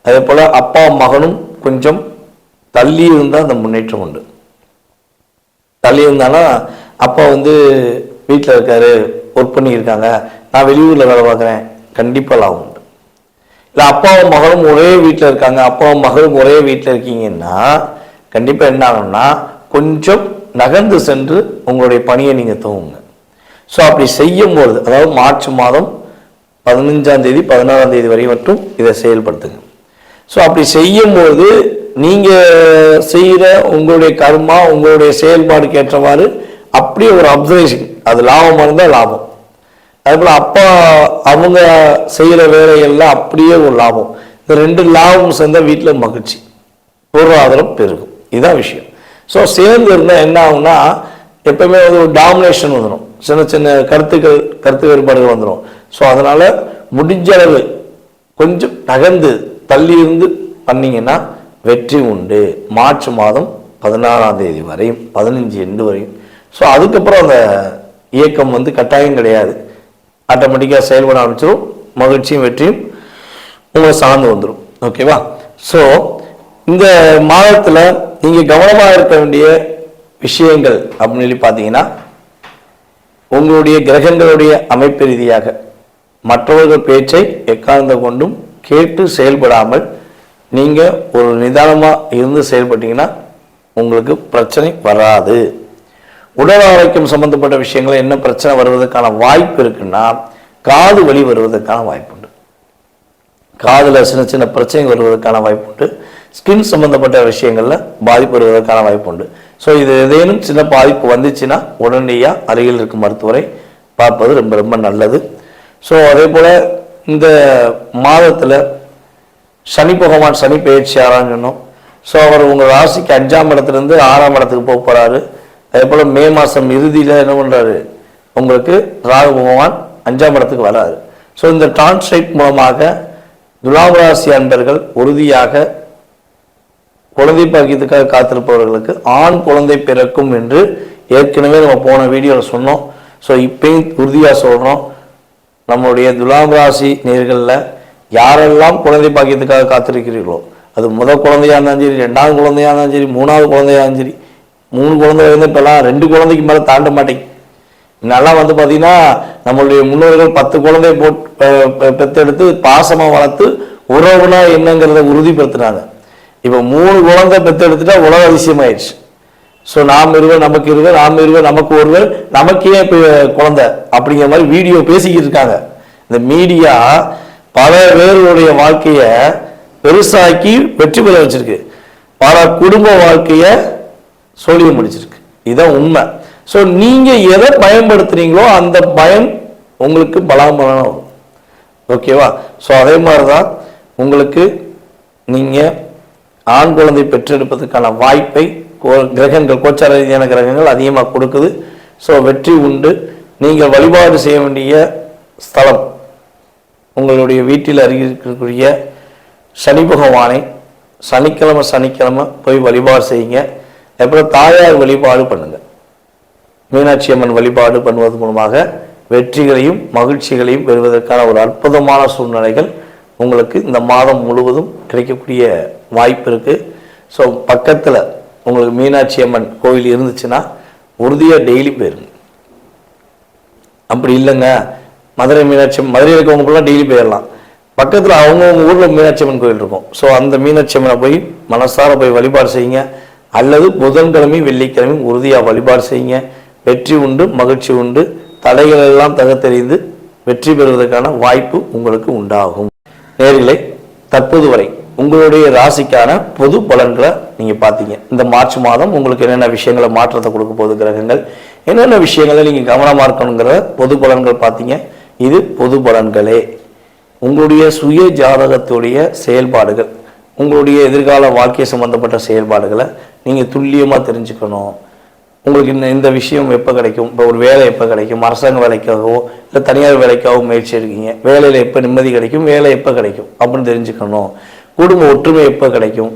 அதே போல அப்பா மகனும் கொஞ்சம் தள்ளி இருந்தால் அந்த முன்னேற்றம் உண்டு. தள்ளி இருந்தானா அப்பா வந்து வீட்டில் இருக்காரு, ஒர்க் பண்ணியிருக்காங்க, நான் வெளியூரில் வேலை பார்க்குறேன், கண்டிப்பாக லாபம் உண்டு. இல்லை அப்பாவும் மகனும் ஒரே வீட்டில் இருக்காங்க, அப்பாவும் மகனும் ஒரே வீட்டில் இருக்கீங்கன்னா கண்டிப்பாக என்ன ஆகும்னா கொஞ்சம் நகர்ந்து சென்று உங்களுடைய பணியை நீங்கள் துவங்குங்க. ஸோ அப்படி செய்யும்போது அதாவது மார்ச் மாதம் 15ஆம் தேதி 16ஆம் தேதி வரை மட்டும் இதை செயல்படுத்துங்க. ஸோ அப்படி செய்யும்போது நீங்கள் செய்கிற உங்களுடைய கர்மா உங்களுடைய செயல்பாடுக்கு ஏற்றவாறு அப்படியே ஒரு அப்சர்வேஷன், அது லாபமாக இருந்தால் லாபம், அதுபோல் அப்பா அவங்க செய்கிற வேலைகள்லாம் அப்படியே ஒரு லாபம். இந்த ரெண்டு லாபம் சேர்ந்தால் வீட்டில் மகிழ்ச்சி, பொருளாதாரம் பெருகும். இதுதான் விஷயம். ஸோ சேர்ந்து இருந்தால் என்ன ஆகும்னா எப்பவுமே வந்து ஒரு டாமினேஷன் வந்துடும், சின்ன சின்ன கருத்து வேறுபாடுகள் வந்துடும். ஸோ அதனால முடிஞ்ச அளவு கொஞ்சம் நகர்ந்து தள்ளி இருந்து பண்ணீங்கன்னா வெற்றி உண்டு. மார்ச் மாதம் 16ஆம் தேதி வரையும் 15 எண்டு வரையும். ஸோ அதுக்கப்புறம் அந்த இயக்கம் வந்து கட்டாயம் கிடையாது, ஆட்டோமேட்டிக்காக செயல்பட ஆரம்பிச்சிடும். மகிழ்ச்சியும் வெற்றியும் உங்களை சார்ந்து வந்துடும். ஓகேவா? ஸோ இந்த மாதத்தில் நீங்கள் கவனமாக இருக்க வேண்டிய விஷயங்கள் அப்படின்னு சொல்லி பார்த்தீங்கன்னா உங்களுடைய கிரகங்களுடைய அமைப்பு ரீதியாக மற்றவர்கள் பேச்சை எக்காரணம் கொண்டும் கேட்டு செயல்படாமல் நீங்கள் ஒரு நிதானமாக இருந்து செயல்பட்டீங்கன்னா உங்களுக்கு பிரச்சனை வராது. உடல் ஆரோக்கியம் சம்பந்தப்பட்ட விஷயங்கள் என்ன பிரச்சனை வருவதற்கான வாய்ப்பு இருக்குன்னா, காது வலி வருவதற்கான வாய்ப்பு உண்டு. காதில் சின்ன சின்ன பிரச்சனை வருவதற்கான வாய்ப்பு உண்டு. ஸ்கின் சம்பந்தப்பட்ட விஷயங்களில் பாதிப்பு வருவதற்கான வாய்ப்பு உண்டு. ஸோ இது ஏதேனும் சின்ன பாதிப்பு வந்துச்சுன்னா உடனடியாக அருகில் இருக்கும் மருத்துவரை பார்ப்பது ரொம்ப ரொம்ப நல்லது. ஸோ அதே போல் இந்த மாதத்தில் சனி பகவான் சனி பயிற்சி ஆராய்ஞ்சணும். ஸோ அவர் உங்கள் ராசிக்கு 5ஆம் இடத்துலேருந்து 6ஆம் இடத்துக்கு போக போகிறாரு. அதே போல் மே மாதம் இறுதியில் என்ன பண்ணுறாரு, உங்களுக்கு ராகு பகவான் 5ஆம் இடத்துக்கு வராரு. ஸோ இந்த டிரான்ஸ்லைட் மூலமாக துலாம் ராசி அன்பர்கள் உறுதியாக குழந்தை பாக்கியத்துக்காக காத்திருப்பவர்களுக்கு ஆண் குழந்தை பிறக்கும் என்று ஏற்கனவே நம்ம போன வீடியோவில் சொன்னோம். ஸோ இப்பயும் உறுதியாக சொல்கிறோம், நம்மளுடைய துலாம் ராசி நேர்களில் யாரெல்லாம் குழந்தை பாக்கியத்துக்காக காத்திருக்கிறீர்களோ, அது முதல் குழந்தையாக இருந்தாலும் சரி, 2ஆவது குழந்தையாக இருந்தாலும் சரி, 3ஆவது குழந்தையாக இருந்தாலும் சரி, 3 குழந்தை வந்து இப்போல்லாம் 2 குழந்தைக்கு மேலே தாண்ட மாட்டேங்க. நல்லா வந்து பார்த்தீங்கன்னா நம்மளுடைய முன்னோர்கள் 10 குழந்தை பெற்றெடுத்து பாசமாக வளர்த்து உறவுனா என்னங்கிறத உறுதிப்படுத்தினாங்க. இப்போ 3 குழந்தை பெற்றெடுத்துட்டா உலக அதிசயமாயிடுச்சு. ஸோ நாம் இருவர் நமக்கு இருவர், நாம் இருவர் நமக்கு ஒருவர், நமக்கே இப்போ குழந்தை அப்படிங்கிற மாதிரி வீடியோ பேசிக்கிட்டு இருக்காங்க. இந்த மீடியா பல பேருடைய வாழ்க்கையை பெருசாக்கி வெற்றி பெற வச்சிருக்கு, பல குடும்ப வாழ்க்கையை சோழிய முடிச்சிருக்கு. இதுதான் உண்மை. ஸோ நீங்கள் எதை பயன்படுத்துறீங்களோ அந்த பயம் உங்களுக்கு பலாபலம் வரும். ஓகேவா? ஸோ அதே மாதிரி தான் உங்களுக்கு நீங்கள் ஆண் குழந்தை பெற்றெடுப்பதற்கான வாய்ப்பை கிரகங்கள், கோச்சார ரீதியான கிரகங்கள் அதிகமாக கொடுக்குது. ஸோ வெற்றி உண்டு. நீங்கள் வழிபாடு செய்ய வேண்டிய ஸ்தலம் உங்களுடைய வீட்டில் அருகில் இருக்கக்கூடிய சனி பகவானை சனிக்கிழமை போய் வழிபாடு செய்யுங்க. அப்புறம் தாயார் வழிபாடு பண்ணுங்க. மீனாட்சி அம்மன் வழிபாடு பண்ணுவது மூலமாக வெற்றிகளையும் மகிழ்ச்சிகளையும் பெறுவதற்கான ஒரு அற்புதமான சூழ்நிலைகள் உங்களுக்கு இந்த மாதம் முழுவதும் கிடைக்கக்கூடிய வாய்ப்பு இருக்குது. ஸோ பக்கத்தில் உங்களுக்கு மீனாட்சி அம்மன் கோவில் இருந்துச்சுன்னா உறுதியாக டெய்லி போயிருங்க. அப்படி இல்லைங்க, மதுரையில் இருக்கவங்களுக்குலாம் டெய்லி போயிடலாம். பக்கத்தில் அவங்கவுங்க ஊரில் மீனாட்சி அம்மன் கோவில் இருக்கும். ஸோ அந்த மீனாட்சி அம்மனை போய் மனசார போய் வழிபாடு செய்யுங்க. அல்லது புதன்கிழமை வெள்ளிக்கிழமை உறுதியாக வழிபாடு செய்யுங்க. வெற்றி உண்டு, மகிழ்ச்சி உண்டு. தடைகள் எல்லாம் தகத்தெறிந்து வெற்றி பெறுவதற்கான வாய்ப்பு உங்களுக்கு உண்டாகும். நேயர்களே, தற்போது வரை உங்களுடைய ராசிக்கான பொது பலன்களை நீங்கள் பார்த்தீங்க. இந்த மார்ச் மாதம் உங்களுக்கு என்னென்ன விஷயங்களை மாற்றத்தை கொடுக்க போகுது கிரகங்கள், என்னென்ன விஷயங்களை நீங்கள் கவனமாக இருக்கணுங்கிற பொது பலன்கள் பார்த்தீங்க. இது பொது பலன்களே. உங்களுடைய சுய ஜாதகத்துடைய செயல்பாடுகள், உங்களுடைய எதிர்கால வாழ்க்கை சம்பந்தப்பட்ட செயல்பாடுகளை நீங்கள் துல்லியமாக தெரிஞ்சுக்கணும். உங்களுக்கு இந்த விஷயம் எப்போ கிடைக்கும், இப்போ ஒரு வேலை எப்போ கிடைக்கும், அரசாங்க வேலைக்காகவோ இல்லை தனியார் வேலைக்காகவோ முயற்சி எடுக்கீங்க, வேலையில் எப்போ நிம்மதி கிடைக்கும், வேலை எப்போ கிடைக்கும் அப்படின்னு தெரிஞ்சுக்கணும். குடும்ப ஒற்றுமை எப்போ கிடைக்கும்,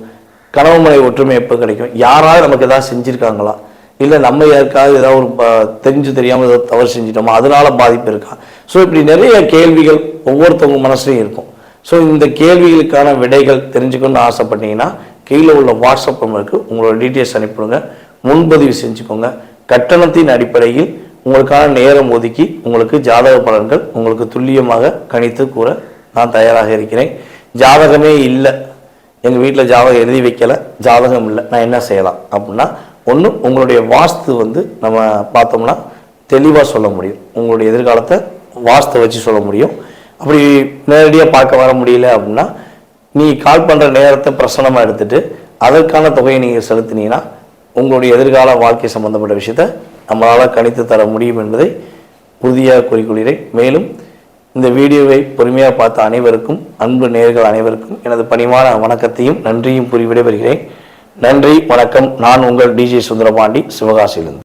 கணவன் மனைவி ஒற்றுமை எப்போ கிடைக்கும், யாராவது நமக்கு ஏதாவது செஞ்சுருக்காங்களா, இல்லை நம்ம யாருக்காவது ஏதாவது ஒரு தெரிஞ்சு தெரியாமல் ஏதாவது தவறு செஞ்சிட்டோமா, அதனால பாதிப்பு இருக்கா. ஸோ இப்படி நிறைய கேள்விகள் ஒவ்வொருத்தவங்க மனசுலையும் இருக்கும். ஸோ இந்த கேள்விகளுக்கான விடைகள் தெரிஞ்சுக்கணும்னு ஆசைப்பட்டீங்கன்னா கீழே உள்ள வாட்ஸ்அப் நம்பருக்கு உங்களோட டீட்டெயில்ஸ் அனுப்பிடுங்க. முன்பதிவு செஞ்சுக்கோங்க. கட்டணத்தின் அடிப்படையில் உங்களுக்கான நேரம் ஒதுக்கி உங்களுக்கு ஜாதக பலன்கள் உங்களுக்கு துல்லியமாக கணித்து கூற நான் தயாராக இருக்கிறேன். ஜாதகமே இல்லை, எங்கள் வீட்டில் ஜாதகம் எழுதி வைக்கலை, ஜாதகம் இல்லை, நான் என்ன செய்யலாம் அப்படின்னா, ஒன்று உங்களுடைய வாஸ்து நம்ம பார்த்தோம்னா தெளிவாக சொல்ல முடியும். உங்களுடைய எதிர்காலத்தை வாஸ்து வச்சு சொல்ல முடியும். அப்படி நேரடியாக பார்க்க வர முடியல அப்படின்னா நீ கால் பண்ணுற நேரத்தை பிரசனமாக எடுத்துகிட்டு அதற்கான தொகையை நீங்கள் செலுத்தினீங்கன்னா உங்களுடைய எதிர்கால வாழ்க்கை சம்பந்தப்பட்ட விஷயத்தை நம்மளால் கணித்து தர முடியும் என்பதை உறுதியாக கூறிக்கொள்கிறேன். மேலும் இந்த வீடியோவை பொறுமையாக பார்த்த அனைவருக்கும், அன்பு நேயர்கள் அனைவருக்கும் எனது பணிவான வணக்கத்தையும் நன்றியும் கூறி விடைபெறுகிறேன். நன்றி, வணக்கம். நான் உங்கள் டிஜே சுந்தரபாண்டி, சிவகாசியிலிருந்து.